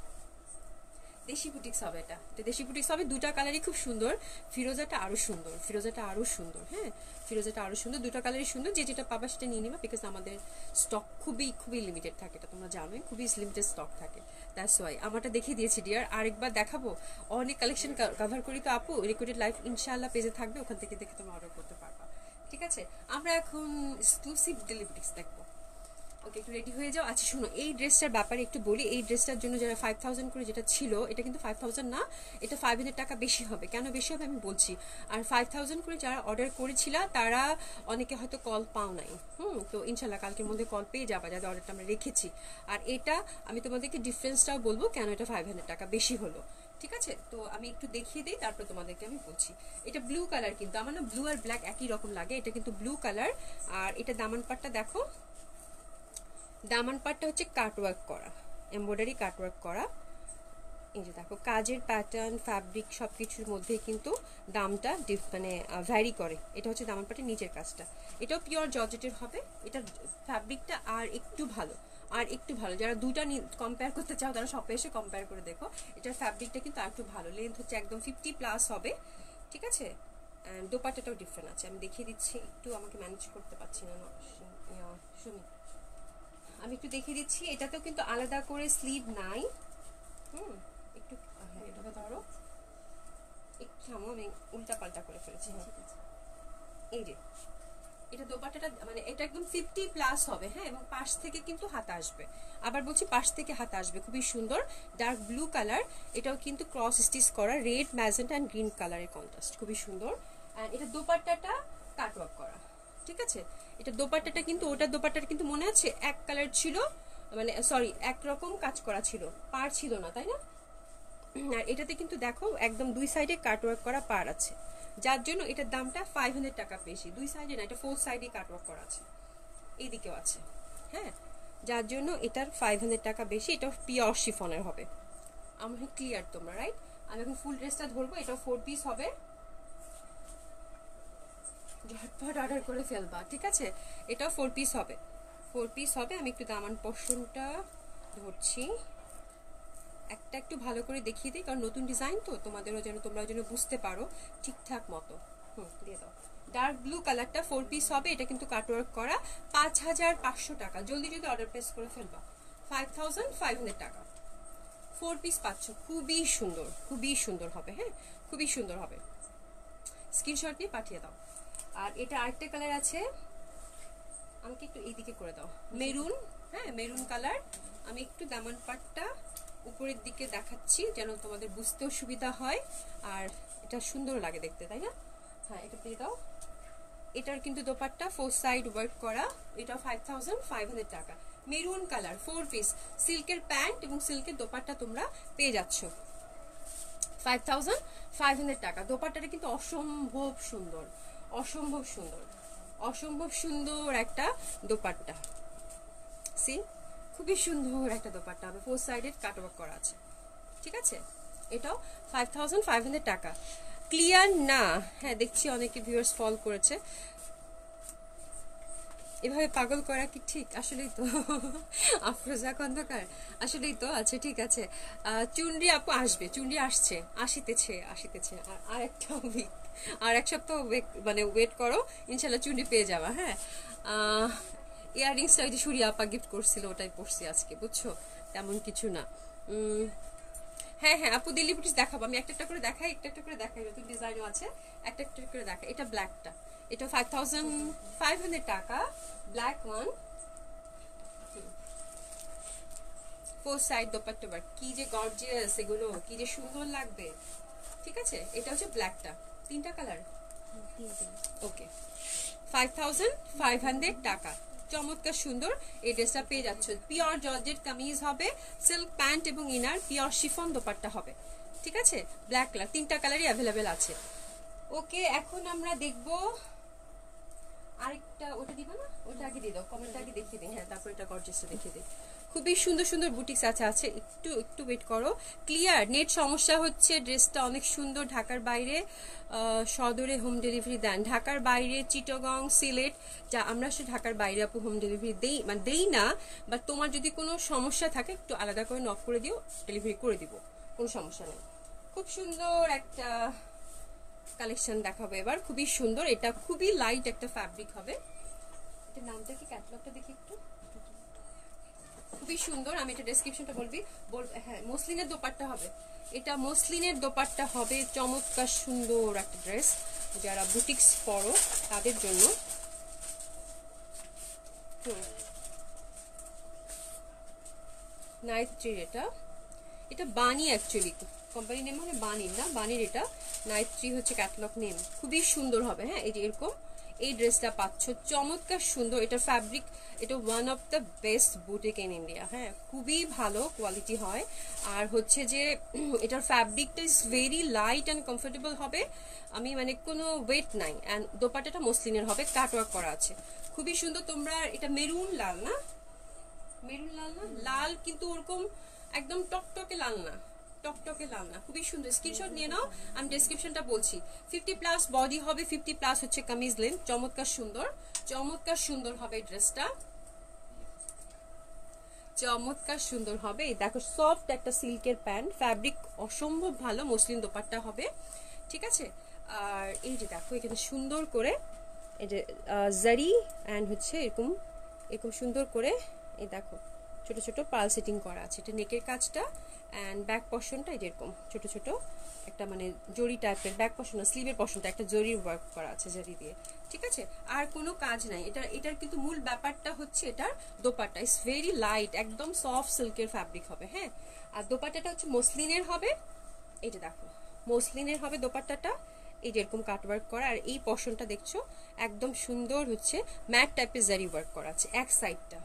B: দেশি বুটিক্স হবে, এটা দেশি বুটিক্স হবে। দুটা কালারই খুব সুন্দর, ফিরোজাটা আরো সুন্দর, ফিরোজাটা আরো সুন্দর, হ্যাঁ, ফিরোজাটা আরো সুন্দর, দুটা কালারই সুন্দর। যে যেটা পাবা সেটা নিয়ে নিবা, বিকজ আমাদের স্টক খুবই খুবই লিমিটেড থাকে, এটা তোমরা জানোই, খুবই লিমিটেড স্টক থাকে, দ্যাটস ওয়াই। আমারটা দেখিয়ে দিয়েছি ডিয়ার, আরেকবার দেখাবো, অনেক কালেকশন কভার করি তো আপু, রেকর্ডেড লাইভ ইনশাআল্লাহ পেজে থাকবে, ওখান থেকে দেখে তোমরা অর্ডার করতে পারবা। ঠিক আছে, আমরা এখন এক্সক্লুসিভ ডেলিভারিস দেখবো। ওকে, একটু রেডি হয়ে যাও। আচ্ছা শোনো, এই ড্রেসটার ব্যাপারে একটু বলি, এই ড্রেসটার জন্য যারা 5000 করে যেটা ছিল, এটা কিন্তু 5000 না, এটা 500 টাকা বেশি হবে। কেন বেশি হবে আমি বলছি। আর 5000 করে যারা অর্ডার করেছিল তারা অনেকে হয়তো কল পাও নাই, তো ইনশাল্লাহ কালকের মধ্যে কল পেয়ে যাবা, যাদের অর্ডারটা আমরা রেখেছি। আর এটা আমি তোমাদেরকে ডিফারেন্সটাও বলবো কেন এটা 500 টাকা বেশি হলো। ঠিক আছে, তো আমি একটু দেখিয়ে দিই, তারপর তোমাদেরকে আমি বলছি। এটা ব্লু কালার, কিন্তু আমার না ব্লু আর ব্ল্যাক একই রকম লাগে, এটা কিন্তু ব্লু কালার। আর এটা দামান পাটটা দেখো, দামান পাটটা হচ্ছে কাটওয়ার্ক করা, এমব্রয়ডারি কাটওয়ার্ক করা। এই যে দেখো কাজের প্যাটার্ন, ফ্যাব্রিক সব কিছুর মধ্যে কিন্তু দামটা মানে ভ্যারি করে। এটা হচ্ছে দামান পাটের নিচের কাজটা, এটাও পিওর জর্জেটের হবে। এটা ফ্যাব্রিকটা আর একটু ভালো, আর একটু ভালো, যারা দুটা কম্পেয়ার করতে চাও তারা শপে এসে কম্পেয়ার করে দেখো। এটার ফ্যাব্রিকটা কিন্তু আর একটু ভালো, লেন্থ হচ্ছে একদম 50+ হবে। ঠিক আছে, দোপাট্টাটাও ডিফারেন্ট আছে, আমি দেখিয়ে দিচ্ছি, একটু আমাকে ম্যানেজ করতে পারছি না, শুনি, আমি একটু দেখিয়ে দিচ্ছি। এটাতেও কিন্তু আলাদা করে স্লিভ নাই, একটু এটাকে ধরো, একটু থামো, আমি উল্টা পাল্টা করে ফেলেছি। এই যে এটা দোপাট্টাটা মানে এটা একদম 50+ হবে, হ্যাঁ, এবং পাশ থেকে কিন্তু হাতা আসবে, আবার বলছি পাশ থেকে হাতা আসবে, খুবই সুন্দর। ডার্ক ব্লু কালার, এটাও কিন্তু ক্রস স্টিচ করা, রেড, ম্যাজেন্টা অ্যান্ড গ্রিন কালারের কন্ট্রাস্ট, খুবই সুন্দর। অ্যান্ড এটা দোপাট্টাটা কাটওয়ার্ক করা। ঠিক আছে, এটা দোপাট্টাটা কিন্তু ওটার দোপাট্টাটা কিন্তু মনে আছে এক কালার ছিল, মানে সরি একরকম কাজ করা ছিল, পার ছিল না, তাই না? আর এটাতে কিন্তু দেখো একদম দুই সাইডে কাটওয়ার্ক করা পার আছে, যার জন্য এটার দামটা 500 টাকা বেশি। দুই সাইডে না, এটা 4 সাইডে কাটওয়ার্ক করা আছে, এইদিকেও আছে, হ্যাঁ, যার জন্য এটার 500 টাকা বেশি। এটা পিওর শিফনের হবে, আমার ক্লিয়ার তোমরা, রাইট? আমি এখন ফুল ড্রেসটা ধরবো, এটাও 4 পিস হবে, ঝটপট অর্ডার করে ফেলবা। ঠিক আছে, এটাও 4 পিস হবে, 4 পিস হবে। আমি একটু দামান পোর্শনটা ধরছি, একটা একটু ভালো করে দেখিয়ে দিই, কারণ নতুন ডিজাইন তো, তোমাদেরও যেন তোমরা যেন বুঝতে পারো ঠিকঠাক মতো। দিয়ে দাও। ডার্ক ব্লু কালারটা 4 পিস হবে, এটা কিন্তু কাটওয়ার্ক করা, 5500 টাকা। জলদি যদি অর্ডার প্লেস করে ফেলবা, 5500 টাকা 4 পিস পাচ্ছ, খুবই সুন্দর, খুবই সুন্দর হবে, হ্যাঁ, খুবই সুন্দর হবে। স্ক্রিনশট নিয়ে পাঠিয়ে দাও। আর এটা আরেকটা কালার আছে, আমাকে একটু এইদিকে করে দাও, মেরুন, হ্যাঁ, মেরুন কালার। আমি একটু দামান পাটটা উপরের দিকে দেখাচ্ছি যেন তোমাদের বুঝতেও সুবিধা হয়, আর এটা সুন্দর লাগে দেখতে, তাই না? হ্যাঁ, এটা দিয়ে দাও। এটার কিন্তু দোপাট্টা 4 সাইড ওয়ার্ক করা, এটা 5500 টাকা। মেরুন কালার 4 পিস, সিল্কের প্যান্ট এবং সিল্কের দোপাট্টা তোমরা পেয়ে যাচ্ছ 5500 টাকা। দোপাট্টাটা কিন্তু অসম্ভব সুন্দর, অসম্ভব সুন্দর, অসম্ভব সুন্দর একটা দোপাট্টা। সি, খুবই সুন্দর একটা দোপাট্টা হবে, 4 সাইডেড কাটওয়ার্ক করা আছে। ঠিক আছে, এটাও 5500 টাকা। ক্লিয়ার না? হ্যাঁ, দেখছি অনেকে ভিউয়ার্স ফল করেছে। এভাবে পাগল করা কি ঠিক? আসলেই তো আফরোজা খন্দকার, আসলেই তো। আচ্ছা ঠিক আছে, চুনরি আপু আসবে, চুনরি আসছে, আসিতেছে আসিতেছে। আর একটা উইক, আর এক সপ্তাহ মানে ওয়েট করো, ইনশাল্লাহ চুনরি পেয়ে যাবা। হ্যাঁ, ইয়াররিংসটা ওই যে সুরিয়া আপা গিফট করছিল, ওটাই পরছি আজকে, বুঝছো? তেমন কিছু না। হ্যাঁ হ্যাঁ আপু, দিল্লি বুটিস দেখাবো আমি, একটা একটা করে দেখাই, একটা একটা করে দেখাই, নতুন ডিজাইনও আছে, একটা একটা করে দেখাই। এটা ব্ল্যাকটা, এটা 5500 টাকা, black one, four side dupatta work, কি যে গর্জিয়াস এগুলো, কি যে সুন্দর লাগবে। ঠিক আছে, এটা হচ্ছে ব্ল্যাকটা, তিনটা কালার, ওকে, 5500 টাকা, চমৎকার সুন্দর এই ড্রেসটা পেয়ে যাচ্ছ। পিওর জর্জেট কামিজ হবে, সিল্ক প্যান্ট এবং ইনার, পিওর শিফন দোপাট্টা হবে। ঠিক আছে, ব্ল্যাক কালার, তিনটা কালারই অ্যাভেলেবেল আছে। ওকে, এখন আমরা দেখবো আরেকটা, ওটা দিবা না, ওটা আগে দিয়ে দাও, কমেন্টটা আগে দেখিয়ে দিই। হ্যাঁ, তারপর এটা গর্জিয়াসটা দেখিয়ে দিই। খুবই সুন্দর সুন্দর বুটিক্স আছে আছে, একটু একটু ওয়েট করো। ক্লিয়ার নেট সমস্যা হচ্ছে, ড্রেসটা অনেক সুন্দর, ঢাকার বাইরে সদরে হোম ডেলিভারি দেন, ঢাকার বাইরে চিটাগং, সিলেট, যা আমরা আসলে ঢাকার বাইরে আপু হোম ডেলিভারি দেই, মানে দেই না, বাট তোমার যদি কোনো সমস্যা থাকে একটু আলাদা করে নক করে দিও, ডেলিভারি করে দিব, কোনো সমস্যা নেই। খুব সুন্দর একটা কালেকশন দেখাবো এবার, খুবই সুন্দর, এটা খুবই লাইট একটা ফ্যাব্রিক হবে। এটার নামটা কি, ক্যাটালগটা দেখি একটু, খুবই সুন্দর। আমি এটা ডেসক্রিপশনটা হ্যাঁ, মসলিনের দোপাট্টা হবে, এটা মসলিনের দোপাট্টা হবে, চমৎকার সুন্দর একটা ড্রেস, যারা বুটিক্স পরো তাদের জন্য। নাইট থ্রি, এটা এটা বানি, অ্যাকচুয়ালি কোম্পানি নেম মানে বানির না, বানির এটা নাইট থ্রি হচ্ছে ক্যাটালগ নেম, খুবই সুন্দর হবে। হ্যাঁ, এই যে এরকম এই ড্রেসটা পাচ্ছ, চমৎকার সুন্দর, এটা ফ্যাব্রিক, এটা one of the best boutique in India. হ্যাঁ, খুবই ভালো কোয়ালিটি হয়, আর হচ্ছে যে এটার ফ্যাব্রিকটা is very light and comfortable হবে, আমি মানে কোনো ওয়েট নাই, অ্যান্ড দোপাট্টাটা মসলিনের হবে, কাটওয়ার্ক করা আছে, খুবই সুন্দর। তোমরা এটা মেরুন লাল না, মেরুন লাল না, লাল কিন্তু ওরকম একদম টকটকে লাল না, টকটকে লাল না, খুবই সুন্দর, স্ক্রিনশট নিয়ে নাও, আমি ডেসক্রিপশনটা বলছি। 50+ বডি হবে, 50+ হচ্ছে কামিজ লেন্থ, চমৎকার সুন্দর, চমৎকার সুন্দর হবে এই ড্রেসটা, চমৎকার সুন্দর হবে। এই দেখো সফট একটা সিল্কের প্যান্ট, ফ্যাব্রিক অসম্ভব ভালো, মসলিন দোপাট্টা হবে। ঠিক আছে, আর এই যে দেখো এখানে সুন্দর করে এই যে জারি অ্যান্ড হচ্ছে এরকম এরকম সুন্দর করে এই দেখো ছোট ছোট পার্ল সেটিং করা আছে, এটা নেকের কাজটা, অ্যান্ড ব্যাক পশনটা এই যেরকম ছোট ছোট একটা মানে জরি টাইপের, ব্যাক পশন না স্লিভের পশনটা একটা জরির ওয়ার্ক করা আছে জারি দিয়ে। ঠিক আছে, আর কোনো কাজ নাই, এটার কিন্তু মূল ব্যাপারটা হচ্ছে এটার দোপাট্টা ইজ ভেরি লাইট, একদম সফট সিল্কের ফ্যাব্রিক হবে। হ্যাঁ, আর দোপাট্টাটা হচ্ছে মসলিনের হবে, এই যে দেখো মসলিনের হবে দোপাট্টাটা, এই যে এরকম কাটওয়ার্ক করা, আর এই পশনটা দেখছো একদম সুন্দর হচ্ছে ম্যাট টাইপের জারি ওয়ার্ক করা আছে এক সাইডটা।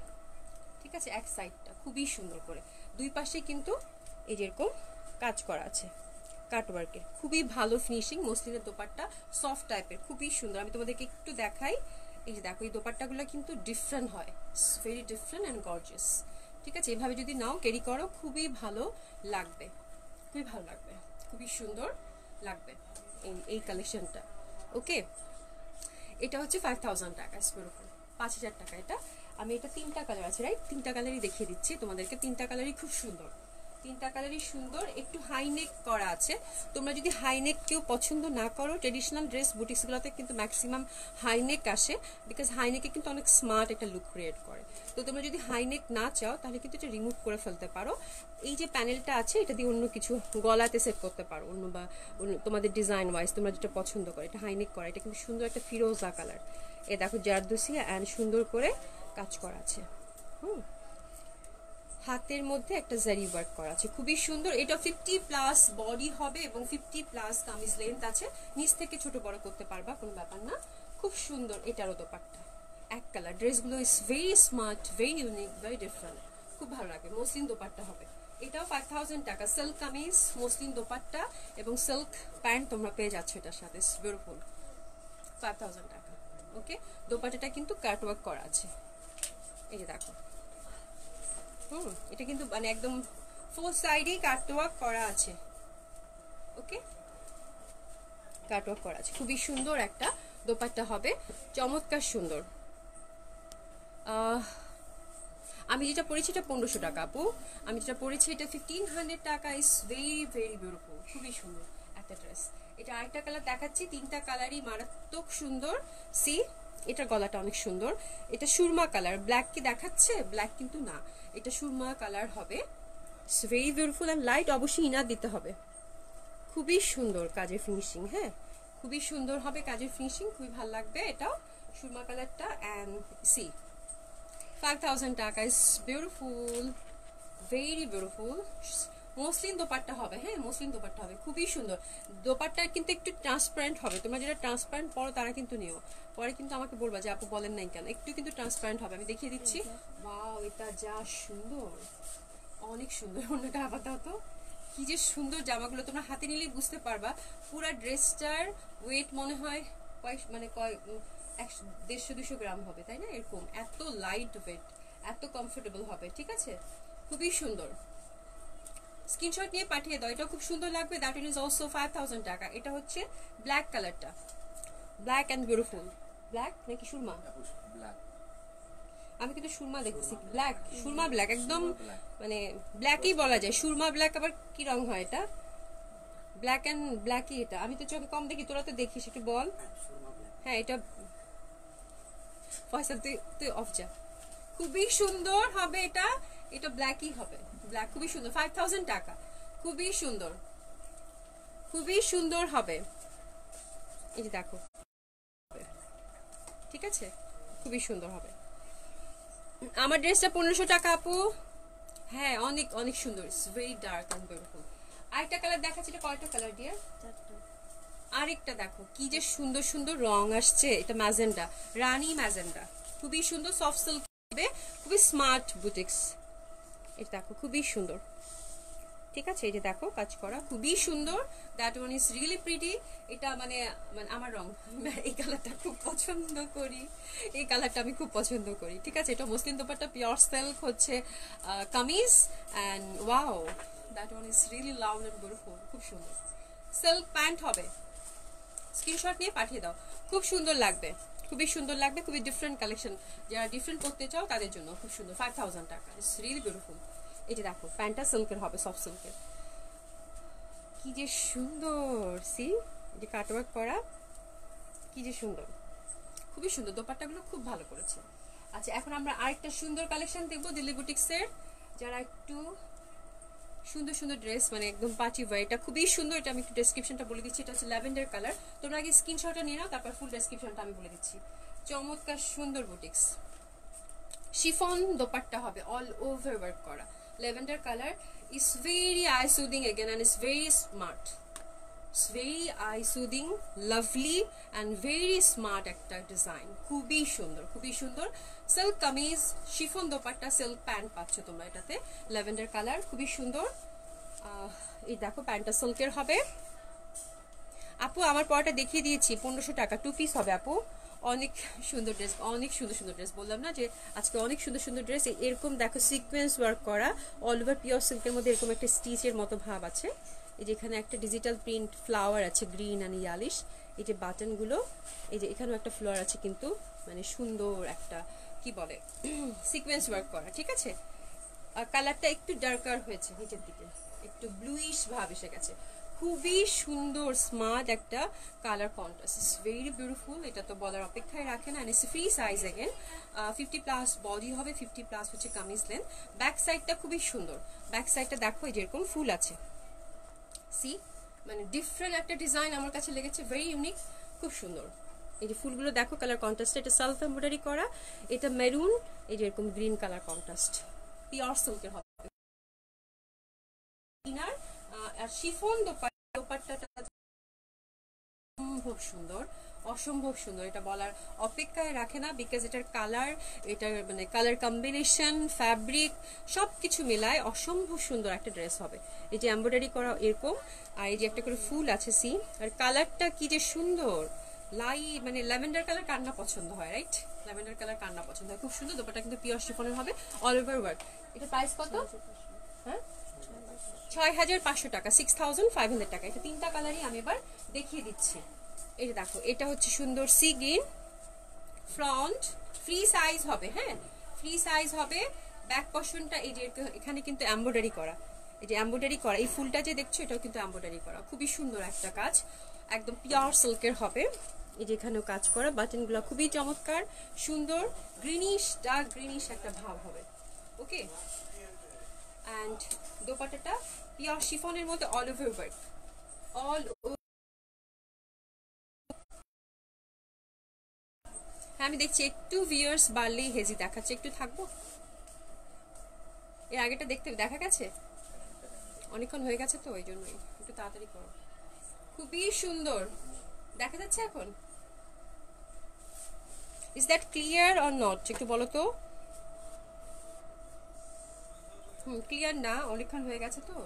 B: ঠিক আছে, এক সাইডটা খুবই সুন্দর করে, দুই পাশে কিন্তু এই যেরকম কাজ করা আছে কাটওয়ার্কের, খুবই ভালো ফিনিশিং, মসলিনের দোপাট্টা সফট টাইপের, খুবই সুন্দর। আমি তোমাদেরকে একটু দেখাই, এই যে দেখো এই দোপাট্টাগুলো কিন্তু ডিফারেন্ট হয়, ভেরি ডিফারেন্ট অ্যান্ড গর্জিয়াস। ঠিক আছে, এভাবে যদি নাও ক্যারি করো খুবই ভালো লাগবে, খুবই ভালো লাগবে, খুবই সুন্দর লাগবে এই কালেকশনটা। ওকে, এটা হচ্ছে 5000 টাকা, 5000 টাকা এটা। আমি এটা তিনটা কালার আছে রাইট, তিনটা কালারই দেখিয়ে দিচ্ছি তোমাদেরকে, তিনটা কালারই খুব সুন্দর, তিনটা কালারই সুন্দর, একটু হাইনেক করা আছে। তোমরা যদি হাইনেক কেউ পছন্দ না করো, ট্রেডিশনাল ড্রেস বুটিক্সগুলোতে কিন্তু ম্যাক্সিমাম হাইনেক আসে, বিকজ হাইনেকে কিন্তু অনেক স্মার্ট একটা লুক ক্রিয়েট করে। তো তোমরা যদি হাইনেক না চাও তাহলে কিন্তু এটা রিমুভ করে ফেলতে পারো, এই যে প্যানেলটা আছে এটা দিয়ে অন্য কিছু গলাতে সেট করতে পারো, অন্য বা তোমাদের ডিজাইন ওয়াইজ তোমরা যেটা পছন্দ করো। এটা হাইনেক করা, এটা কিন্তু সুন্দর একটা ফিরোজা কালার, এ দেখো জারদুসি অ্যান্ড সুন্দর করে কাজ করা আছে, হাতের মধ্যে একটা জারি ওয়ার্ক করা আছে, খুবই সুন্দর। এটা 50+ বডি হবে এবং 50+ কামিজ লেন্থ আছে, নিচ থেকে ছোট বড় করতে পারবা, কোনো ব্যাপার না, খুব সুন্দর। এটারও দোপাট্টা এক কালার, ড্রেসগুলো is very smart, very unique, very different, খুব ভালো লাগে। মসলিন দোপাট্টা হবে, এটাও 5000 টাকা, সিল্ক কামিজ, মসলিন দোপাট্টা এবং সিল্ক প্যান্ট তোমরা পেয়ে যাচ্ছ এটার সাথে, বিউটিফুল, 5000 টাকা। ওকে, দোপাট্টাটা কিন্তু কাটওয়ার্ক করা আছে, এই যে দেখো, এটা কিন্তু মানে একদম ফোর সাইডে কাটওয়ার্ক করা আছে। ওকে, কাটওয়ার্ক করা আছে, খুবই সুন্দর একটা দোপাট্টা হবে, চমৎকার সুন্দর। আমি যেটা পড়েছি এটা 1500 টাকা আপু। আমি যেটা পড়েছি এটা 1500 টাকা। ইজ ভেরি ভেরি বিউটিফুল, খুবই সুন্দর একটা ড্রেস। এটা আরেকটা কালার দেখাচ্ছি, তিনটা কালারই মারাত্মক সুন্দর। সি, এটার গলাটা অনেক সুন্দর। এটা সুরমা কালার, ব্ল্যাক কি দেখাচ্ছে? ব্ল্যাক কিন্তু না, এটা সুরমা কালার হবে। It's very beautiful and light. অবশ্যই ইনার দিতে হবে। খুবই সুন্দর কাজের ফিনিশিং, হ্যাঁ খুবই সুন্দর হবে কাজের ফিনিশিং, খুবই ভালো লাগবে। এটাও সুরমা কালারটা। অ্যান্ড সি 5000 টাকা। Is beautiful, very beautiful. Muslin dupatta হবে, হ্যাঁ মসলিন দোপাট্টা হবে, খুবই সুন্দর। দোপাট্টা কিন্তু একটু ট্রান্সপারেন্ট হবে। তোমরা যেটা ট্রান্সপারেন্ট পরো তারা কিন্তু নিও, পরে কিন্তু আমাকে বলবা যে আপু বলেন নাই কেন। একটু কিন্তু ট্রান্সপারেন্ট হবে, আমি দেখিয়ে দিচ্ছি। ওয়াও, এটা যা সুন্দর, অনেক সুন্দর। অন্যটা আপাতত তো কি যে সুন্দর জামাগুলো, তোমরা হাতে নিলেই বুঝতে পারবা। পুরা ড্রেসটার ওয়েট মনে হয় মানে 150-200 গ্রাম হবে, তাই না? এরকম এত লাইট ওয়েট, এত কমফোর্টেবল হবে, ঠিক আছে? খুবই সুন্দর। স্ক্রিনশট নিয়ে পাঠিয়ে দাও, এটা খুব সুন্দর লাগবে। দ্যাট ইজ অলসো 5000 টাকা। এটা হচ্ছে ব্ল্যাক কালারটা, ব্ল্যাক অ্যান্ড বিউটিফুল। ব্ল্যাক নাকি সুরমা? আমি কিন্তু সুরমা দেখতেছি, ব্ল্যাক, সুরমা ব্ল্যাক, একদম মানে ব্ল্যাকই বলা যায়। সুরমা ব্ল্যাক আবার কি রং হয় এটা? ব্ল্যাক অ্যান্ড ব্ল্যাকই এটা। আমি তো চোখে কম দেখি, তোরা তো দেখিস, একটু বল। হ্যাঁ এটা ফয়সাল, তুই অফ যা। খুবই সুন্দর হবে এটা, এটা ব্ল্যাকই হবে, ব্ল্যাক, খুবই সুন্দর। 5000 টাকা, খুবই সুন্দর, খুবই সুন্দর হবে। এই যে দেখো, ঠিক আছে, খুবই সুন্দর হবে। আমার ড্রেসটা 1500 টাকা আপু। হ্যাঁ অনেক অনেক সুন্দর, it's very dark and beautiful. আরেকটা কালার দেখাচ্ছি, এটা কয়টা কালার ডিয়ার? আরেকটা দেখো কি যে সুন্দর সুন্দর রং আসছে। এটা ম্যাজেন্ডা, রানী ম্যাজেন্ডা, খুবই সুন্দর। সফট সিল্ক হবে, খুবই স্মার্ট বুটিক্স। এটা দেখো খুবই সুন্দর, ঠিক আছে? এই যে দেখো কাজ করা, খুবই সুন্দর। That one is really pretty. এটা মানে আমার রং, এই কালারটা খুব পছন্দ করি, এই কালারটা আমি খুব পছন্দ করি, ঠিক আছে? এটা মসলিন দোপাট্টা, পিওর সিল্ক হচ্ছে kameez. And wow, that one is really loud and beautiful, খুব সুন্দর। সিল্ক প্যান্ট হবে, স্ক্রিনশট নিয়ে পাঠিয়ে দাও, খুব সুন্দর লাগবে, খুবই সুন্দর লাগবে। খুবই ডিফারেন্ট কালেকশন, যারা ডিফারেন্ট করতে চাও তাদের জন্য খুব সুন্দর। 5000 টাকা, ইটস রিয়েলি বিউটিফুল। এই যে দেখো প্যান্টটা সিল্কের হবে, সফট সিল্কের, কি যে সুন্দর। সি, যে কাটওয়ার্ক করা, কি যে সুন্দর, খুবই সুন্দর। দোপাট্টাগুলো খুব ভালো করেছে। আচ্ছা এখন আমরা আরেকটা সুন্দর কালেকশন দেখবো দিল্লি বুটিক্সের। যারা একটু সুন্দর সুন্দর ড্রেস, মানে একদম পার্টি ওয়্যার, এটা খুবই সুন্দর। এটা আমি একটু ডেসক্রিপশনটা বলে দিচ্ছি। এটা হচ্ছে ল্যাভেন্ডার কালার। তোমরা আগে স্ক্রিনশটটা নিয়ে নাও, তারপর ফুল ডেসক্রিপশনটা আমি বলে দিচ্ছি। চমৎকার সুন্দর বুটিক্স, শিফন দোপাট্টা হবে, অল ওভার ওয়ার্ক করা, lavender colour. Is very I soothing again and is very smart. It's very eye soothing, lovely and very smart একটা ডিজাইন, খুবই সুন্দর, খুবই সুন্দর। Silk kameez, chiffon dupatta, silk pant পাচ্ছ তোমরা এটাতে, ল্যাভেন্ডার কালার, খুবই সুন্দর। এই দেখো প্যান্টটা সিল্কের হবে। আপু আমার পরটা দেখিয়ে দিয়েছি, 1500 টাকা, 2 পিস হবে আপু। অনেক সুন্দর ড্রেস, অনেক সুন্দর সুন্দর ড্রেস, বললাম না যে আজকে অনেক সুন্দর সুন্দর ড্রেস। এরকম দেখো সিকোয়েন্স ওয়ার্ক করা, অল ওভার পিওর সিল্কের মধ্যে এরকম একটা স্টিচের মতো ভাব আছে। এই যে এখানে একটা ডিজিটাল প্রিন্ট ফ্লাওয়ার আছে, গ্রিন অ্যান্ড ইয়ালিশ। এই যে বাটনগুলো, এই যে এখানেও একটা ফ্লাওয়ার আছে, কিন্তু মানে সুন্দর একটা কি বলে সিকোয়েন্স ওয়ার্ক করা, ঠিক আছে? আর কালারটা একটু ডার্কার হয়েছে, নিচের দিকে একটু ব্লুইশ ভাব এসে গেছে। খুবই সুন্দর স্মার্ট একটা colour contrast, it's very beautiful. এটা তো বলার অপেক্ষায় রাখে না। It's free size again, 50+ body হবে, 50+ হচ্ছে কামিজ লেন্থ। ব্যাক সাইডটা খুবই সুন্দর, ব্যাক সাইডটা দেখো যেরকম ফুল আছে। সি, মানে ডিফারেন্ট একটা ডিজাইন আমার কাছে লেগেছে, ভেরি ইউনিক, খুব সুন্দর। এই যে ফুলগুলো দেখো কালার কন্ট্রাস্ট, এটা সেলফ এমব্রয়ডারি করা, এটা মেরুন, এই যে এরকম গ্রিন কালার কন্ট্রাস্ট, পিওর সিল্কের হবে। ইনার আর শিফন দোপাট্টাটা অসম্ভব সুন্দর, অসম্ভব সুন্দর। এটা বলার অপেক্ষায় রাখে না, বিকজ এটার কালার, এটার মানে কালার কম্বিনেশন, ফ্যাব্রিক সবকিছু মিলায় অসম্ভব সুন্দর একটা ড্রেস হবে। এই যে এমব্রয়ডারি করা এরকম, আর এই যে একটা করে ফুল আছে, সি, আর কালারটা কি যে সুন্দর, মানে ল্যাভেন্ডার কালার কান্না পছন্দ হয়, রাইট? ল্যাভেন্ডার কালার কান্না পছন্দ হয়, খুব সুন্দর। দোপাট্টা কিন্তু পিওর শিফনের হবে, অল ওভার ওয়ার্ক। এটা প্রাইস কত? হ্যাঁ 6500 টাকা, 6500 টাকা। এটা তিনটা কালারই আমি এবার দেখিয়ে দিচ্ছি। এটা দেখো, এটা হচ্ছে সুন্দর sea green, front free size হবে, হ্যাঁ ফ্রি সাইজ হবে। ব্যাক পশনটা এই যে এখানে কিন্তু এমব্রয়ডারি করা, এই যে এমব্রয়ডারি করা, এই ফুলটা যে দেখছো এটাও কিন্তু এমব্রয়ডারি করা, খুবই সুন্দর একটা কাজ, একদম পিওর সিল্কের হবে। এই যে এখানেও কাজ করা, বাটনগুলো খুবই চমৎকার সুন্দর, গ্রিনিশ ডার্ক গ্রিনিশ একটা ভাব হবে। ওকে, অ্যান্ড দোপাট্টাটা পিওর শিফনের মধ্যে অল ওভার ওয়ার্ক, অল। হ্যাঁ আমি দেখছি একটু ভিউয়ার্স বাড়লেই হেজি দেখাচ্ছে, একটু থাকবো। এর আগেটা দেখতে দেখা গেছে, অনেকক্ষণ হয়ে গেছে তো ওই জন্যই, একটু তাড়াতাড়ি করো। খুবই সুন্দর দেখা যাচ্ছে এখন। Is that clear or not একটু বলো তো। ক্লিয়ার না, অনেকক্ষণ হয়ে গেছে তো।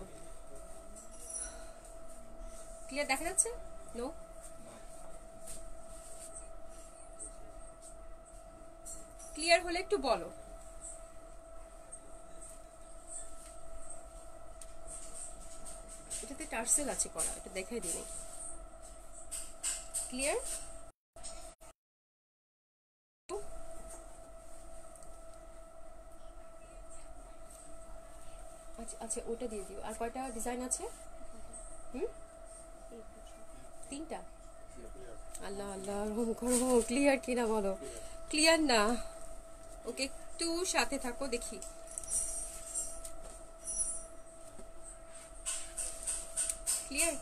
B: ক্লিয়ার দেখা যাচ্ছে? নো, ক্লিয়ার হলে একটু বলো। এটাতে টার্সেল আছে করা, এটা দেখাই দিই। ক্লিয়ার? আচ্ছা আচ্ছা, ওটা দিয়ে দিও। আর কয়টা ডিজাইন আছে? তিনটা। আল্লাহ আল্লাহ, রহম করো, ক্লিয়ার কিনা বলো। ক্লিয়ার না, ওকে একটু সাথে থাকো দেখি। ক্লিয়ার?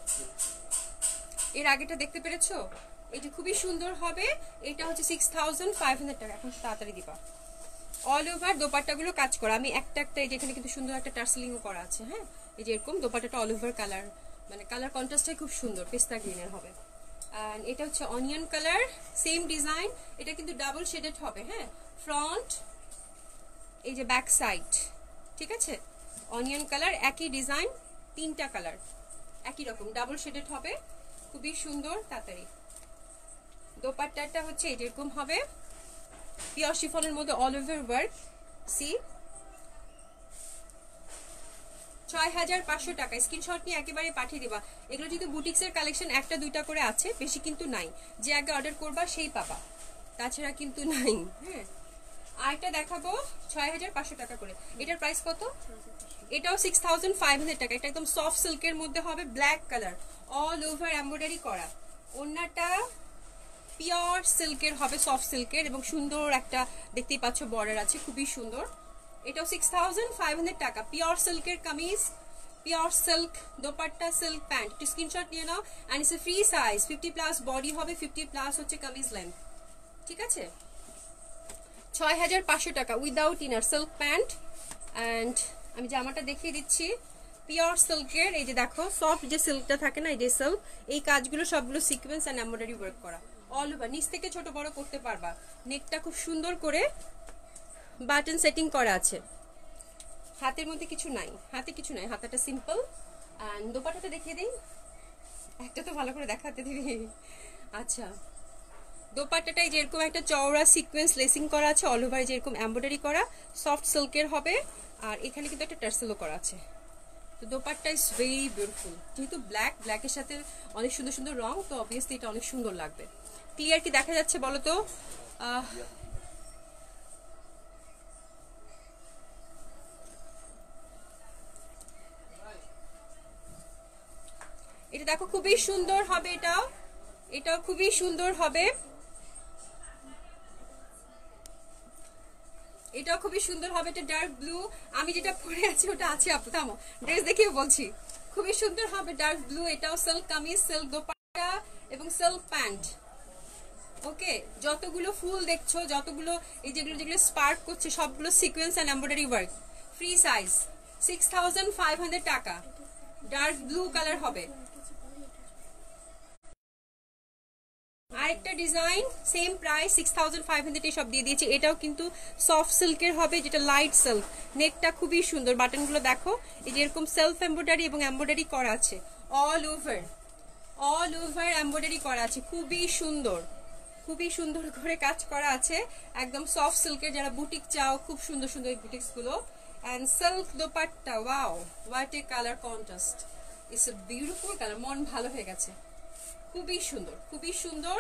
B: এর আগেটা দেখতে পেরেছো? এটা খুবই সুন্দর হবে। এটা হচ্ছে 6500 টাকা। এখন তাড়াতাড়ি দিবা। অল ওভার দোপাট্টাগুলো কাজ করা, আমি একটা একটা, এই যেখানে কিন্তু সুন্দর একটা টার্সেলিংও করা আছে। হ্যাঁ, এই যে এরকম দোপাট্টাটা অল ওভার কালার, মানে কালার কন্ট্রাস্টটাই খুব সুন্দর, পেস্তা গ্রিনের হবে। অ্যান্ড এটা হচ্ছে অনিয়ন কালার, সেম ডিজাইন। এটা কিন্তু ডাবল শেডেড হবে। হ্যাঁ, ফ্রন্ট, এই যে ব্যাক সাইড, ঠিক আছে। অনিয়ন কালার, একই ডিজাইন, তিনটা কালার একই রকম, ডাবল শেডেড হবে, খুবই সুন্দর। তাড়াতাড়ি দোপাট্টাটা হচ্ছে এরকম হবে, পিওর শিফনের মধ্যে অল ওভার ওয়ার্ক। সি 6500 টাকা। স্ক্রিনশট নিয়ে একেবারে পাঠিয়ে দিবা। এগুলো যদি বুটিক্সের কালেকশন একটা দুইটা করে আছে, বেশি কিন্তু নাই। যে আগে অর্ডার করবা সেই পাবা, তাছাড়া কিন্তু নাই। হ্যাঁ, আরেকটা দেখাবো 6500 টাকা করে। এটার প্রাইস কত? এটাও 6500 টাকা। এটা একদম সফট সিল্কের মধ্যে হবে, black colour, all over embroidery করা। ওড়নাটা পিওর সিল্কের হবে, সফট সিল্কের, এবং সুন্দর একটা দেখতেই পাচ্ছ বর্ডার আছে, খুবই সুন্দর। এটাও 6500 টাকা। পিওর সিল্কের kameez, pure silk dupatta, silk pant. একটু স্ক্রিনশট নিয়ে নাও। And it's a free size, 50+ body হবে, 50+ হচ্ছে কামিজ লেন্থ, ঠিক আছে। 6500 টাকা without inner, silk pant. And আমি জামাটা দেখিয়ে দিচ্ছি, পিওর সিল্কের। এই যে দেখো সফট যে সিল্কটা থাকে না, এই যে সিল্ক, এই কাজগুলো সবগুলো সিকোয়েন্স অ্যান্ড এমব্রয়ডারি ওয়ার্ক করা, অল ওভার। নিচ থেকে ছোট বড় করতে পারবা। নেকটা খুব সুন্দর করে বাটন সেটিং করা আছে। হাতের মধ্যে কিছু নাই, হাতে কিছু নাই, হাতাটা সিম্পল। অ্যান্ড দোপাট্টাটা দেখিয়ে দিই, একটা তো ভালো করে দেখাতে দিবি। আচ্ছা, দোপাট্টাটাই যেরকম একটা চওড়া সিকোয়েন্স লেসিং করা আছে, অল ওভার যেরকম এমব্রয়ডারি করা, সফট সিল্কের হবে। আর এখানে কিন্তু একটা টার্সেলও করা আছে। তো দোপাট্টা ইজ ভেরি বিউটিফুল। যেহেতু ব্ল্যাকের সাথে অনেক সুন্দর সুন্দর রং, তো অবভিয়াসলি এটা অনেক সুন্দর লাগবে। ক্লিয়ার কি দেখা যাচ্ছে বলো তো? এটা দেখো খুবই সুন্দর হবে, এটাও খুবই সুন্দর হবে, এটাও খুবই সুন্দর হবে। এটা ডার্ক ব্লু, আমি যেটা পরে আছি ওটা আছে আপু, থামো ড্রেস দেখিয়ে বলছি। খুবই সুন্দর হবে ডার্ক ব্লু। এটাও সিল্ক কামিজ, সিল্ক দোপাট্টা এবং সিল্ক প্যান্ট। ওকে, যতগুলো ফুল দেখছো, যতগুলো এই যেগুলো স্পার্ক করছে, সবগুলো sequence and embroidery work. Free size, 6500 টাকা। ডার্ক ব্লু কালার হবে। আরেকটা ডিজাইন, সেম প্রাইস 6500 সব দিয়ে দিয়েছি। এটাও কিন্তু সফট সিল্কের হবে, যেটা লাইট সিল্ক। নেকটা খুবই সুন্দর, বাটনগুলো দেখো, এই যে এরকম সেলফ এমব্রয়ডারি এবং এমব্রয়ডারি করা আছে, অল ওভার এমব্রয়ডারি করা আছে, খুবই সুন্দর, খুবই সুন্দর করে কাজ করা আছে। একদম সফট সিল্কের, যারা বুটিক চাও, খুব সুন্দর সুন্দর এই বুটিক্স গুলো। And silk dupatta, wow what a colour contrast, it's a beautiful colour, মন ভালো হয়ে গেছে। খুবই সুন্দর, খুবই সুন্দর।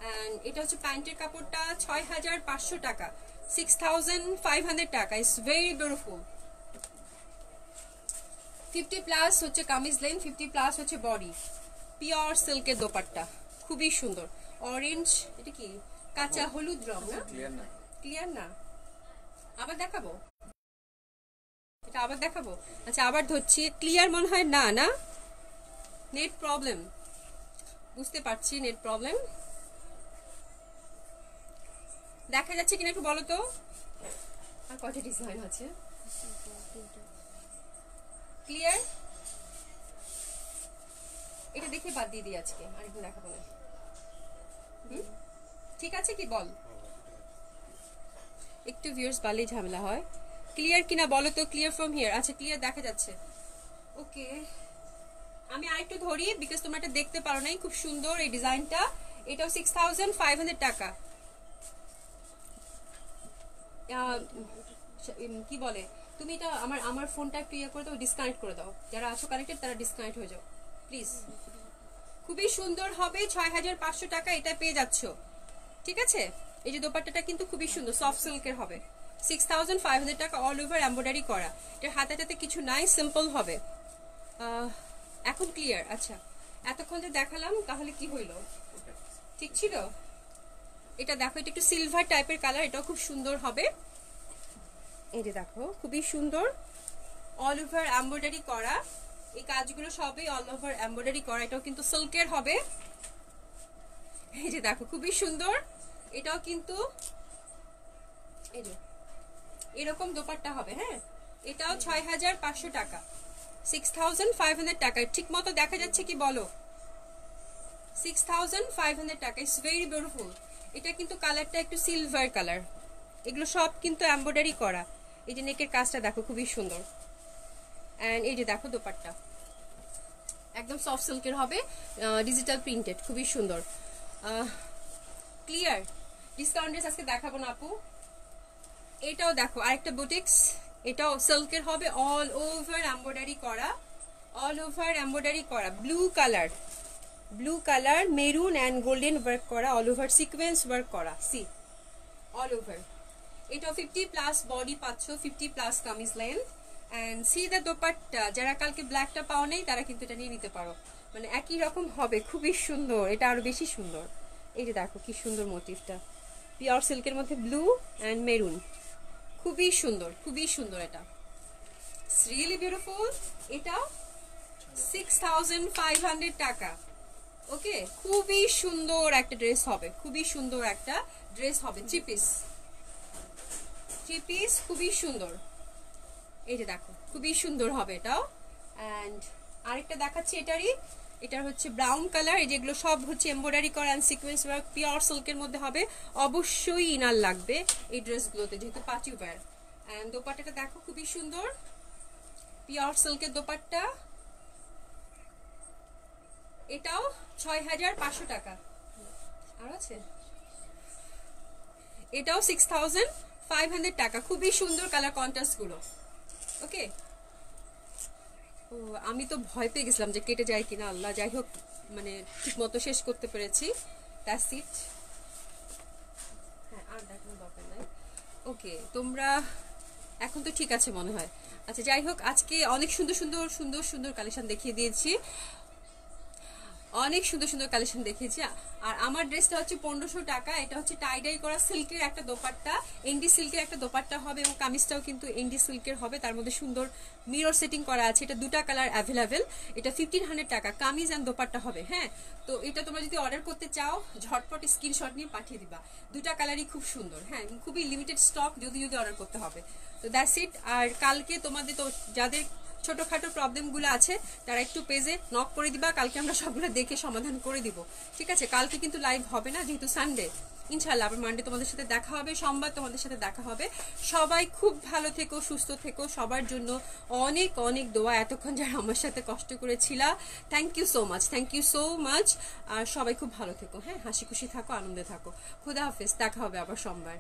B: অ্যান্ড এটা হচ্ছে প্যান্টের কাপড়টা 6500 টাকা, 6500 টাকা। It's very beautiful. 50+ হচ্ছে কামিজ লেন, 50+ হচ্ছে বডি, পিওর সিল্কের দোপাট্টা, খুবই সুন্দর। অরেঞ্জ, এটা কি কাঁচা হলুদ রং না? ক্লিয়ার না? আবার দেখাবো, এটা আবার দেখাবো। আচ্ছা আবার ধরছি, ক্লিয়ার মনে হয় না, না নেট প্রবলেম, বুঝতে পারছি নেট প্রবলেম। দেখা যাচ্ছে কিনা একটু বলো তো। আর কয়টা ডিজাইন আছে? ক্লিয়ার? এটা দেখে বাদ দিয়ে দিই আজকে, আরেকদিন দেখাবো না। ঠিক আছে কি বল? একটু ভিউয়ার্স বাড়লেই ঝামেলা হয়। ক্লিয়ার কিনা বলো তো। Clear from here. আচ্ছা ক্লিয়ার দেখা যাচ্ছে, ওকে। আমি আরেকটু ধরি বিকজ তোমরা এটা দেখতে পারো নাই, খুব সুন্দর এই ডিজাইনটা। এটাও 6500 টাকা। কি বলে তুমি এটা আমার ফোনটা একটু ইয়ে করে দাও, ডিসকানেক্ট করে দাও। যারা আছো কানেক্টেড তারা ডিসকানেক্ট হয়ে যাও প্লিজ। খুবই সুন্দর হবে, 6500 টাকা এটা পেয়ে যাচ্ছ। ঠিক আছে, এই যে দোপাট্টাটা কিন্তু খুবই সুন্দর, সফট সিল্কের হবে। 6500 টাকা, অল ওভার এমব্রয়ডারি করা। এটার হাতাটাতে কিছু নাই, সিম্পল হবে। এখন ক্লিয়ার? আচ্ছা এতক্ষণ যে দেখালাম তাহলে কি হইলো, ঠিক ছিল? এটা দেখো, এটা একটু সিলভার টাইপের কালার, এটাও খুব সুন্দর হবে। এই যে দেখো খুবই সুন্দর, অল ওভার এমব্রয়ডারি করা। এই কাজগুলো সবই অল ওভার এমব্রয়ডারি করা। এটাও কিন্তু সিল্কের হবে। এই যে দেখো খুবই সুন্দর, এটাও কিন্তু এই যে এরকম দোপাট্টা হবে। হ্যাঁ, এটাও 6500 টাকা, 6500 টাকা। ঠিক মতো দেখা যাচ্ছে কি বলো? 6500 টাকা। It's very beautiful. এটা কিন্তু কালারটা একটু সিলভার কালার। এগুলো সব কিন্তু এমব্রয়ডারি করা। এই যে নেকের কাজটা দেখো খুবই সুন্দর। অ্যান্ড এই যে দেখো দোপাট্টা একদম সফট সিল্কের হবে, ডিজিটাল প্রিন্টেড, খুবই সুন্দর। ক্লিয়ার? ডিসকাউন্ট ড্রেস আজকে দেখাবো না আপু। এটাও দেখো আরেকটা বুটিক্স, এটাও সিল্কের হবে, অল ওভার এমব্রয়ডারি করা, অল ওভার এমব্রয়ডারি করা। Blue colour, blue colour, maroon and golden work করা, অল ওভার সিকোয়েন্স ওয়ার্ক করা। See all over. এটাও 50+ বডি পাচ্ছ, 50+ kameez length. And see the dupatta. যারা কালকে ব্ল্যাকটা পাও নেই তারা কিন্তু এটা নিয়ে নিতে পারো, মানে একই রকম হবে, খুবই সুন্দর। এটা আরো বেশি সুন্দর। এই যে দেখো কি সুন্দর মোটিভটা, পিওর সিল্কের মধ্যে ব্লু অ্যান্ড মেরুন, খুবই সুন্দর, খুবই সুন্দর। এটা রিয়েলি বিউটিফুল। এটা 6500 টাকা। ওকে, খুবই সুন্দর একটা ড্রেস হবে, খুবই সুন্দর একটা ড্রেস হবে। থ্রি পিস, থ্রি পিস খুবই সুন্দর। এই যে দেখো খুবই সুন্দর হবে এটাও। অ্যান্ড আরেকটা দেখাচ্ছি এটারই, এটার হচ্ছে ব্রাউন কালার। এই যেগুলো সব হচ্ছে এমব্রয়ডারি করা অ্যান্ড সিকোয়েন্স ওয়ার্ক, পিওর সিল্কের মধ্যে হবে। অবশ্যই ইনার লাগবে এই ড্রেসগুলোতে যেহেতু পার্টি ওয়্যার। অ্যান্ড দোপাট্টাটা দেখো খুবই সুন্দর, পিওর সিল্কের দোপাট্টা। এটাও 6500 টাকা। আর আছে, এটাও 6500 টাকা। খুবই সুন্দর কালার কন্ট্রাস্ট গুলো। ওকে, ও আমি তো ভয় পেয়ে গেছিলাম যে কেটে যায় কিনা, আল্লাহ, যাই হোক মানে ঠিক মতো শেষ করতে পেরেছি। That's it. হ্যাঁ আর দেখানোর দরকার নাই। ওকে, তোমরা এখন তো ঠিক আছে মনে হয়। আচ্ছা যাই হোক, আজকে অনেক সুন্দর সুন্দর সুন্দর সুন্দর কালেকশন দেখিয়ে দিয়েছি, অনেক সুন্দর সুন্দর কালেকশন দেখিয়েছি। আর আমার ড্রেসটা হচ্ছে 1500 টাকা। এটা হচ্ছে টাইডাই করা সিল্কের একটা দোপাট্টা, এন্ডি সিল্কের একটা দোপাট্টা হবে এবং কামিজটাও কিন্তু এন্ডি সিল্কের হবে। তার মধ্যে সুন্দর মিরর সেটিং করা আছে। এটা দুটা কালার অ্যাভেলেবেল। এটা 1500 টাকা কামিজ অ্যান্ড দোপাট্টা হবে। হ্যাঁ, তো এটা তোমরা যদি অর্ডার করতে চাও ঝটপট স্ক্রিনশট নিয়ে পাঠিয়ে দিবা। দুটা কালারই খুব সুন্দর। হ্যাঁ, খুবই লিমিটেড স্টক, যদি অর্ডার করতে হবে। তো দ্যাটস ইট। আর কালকে তোমাদের তো যাদের ছোটখাটো প্রবলেমগুলো আছে তারা একটু পেজে নক করে দিবা, কালকে আমরা সবগুলো দেখে সমাধান করে দিব। ঠিক আছে, কালকে কিন্তু লাইভ হবে না যেহেতু সানডে। ইনশাল্লাহ আবার মানডে তোমাদের সাথে দেখা হবে, সোমবার তোমাদের সাথে দেখা হবে। সবাই খুব ভালো থেকো, সুস্থ থেকো। সবার জন্য অনেক অনেক দোয়া। এতক্ষণ যারা আমার সাথে কষ্ট করেছিলা, thank you so much, thank you so much. আর সবাই খুব ভালো থেকো। হ্যাঁ, হাসি খুশি থাকো, আনন্দে থাকো। খুদা হাফেজ, দেখা হবে আবার সোমবার।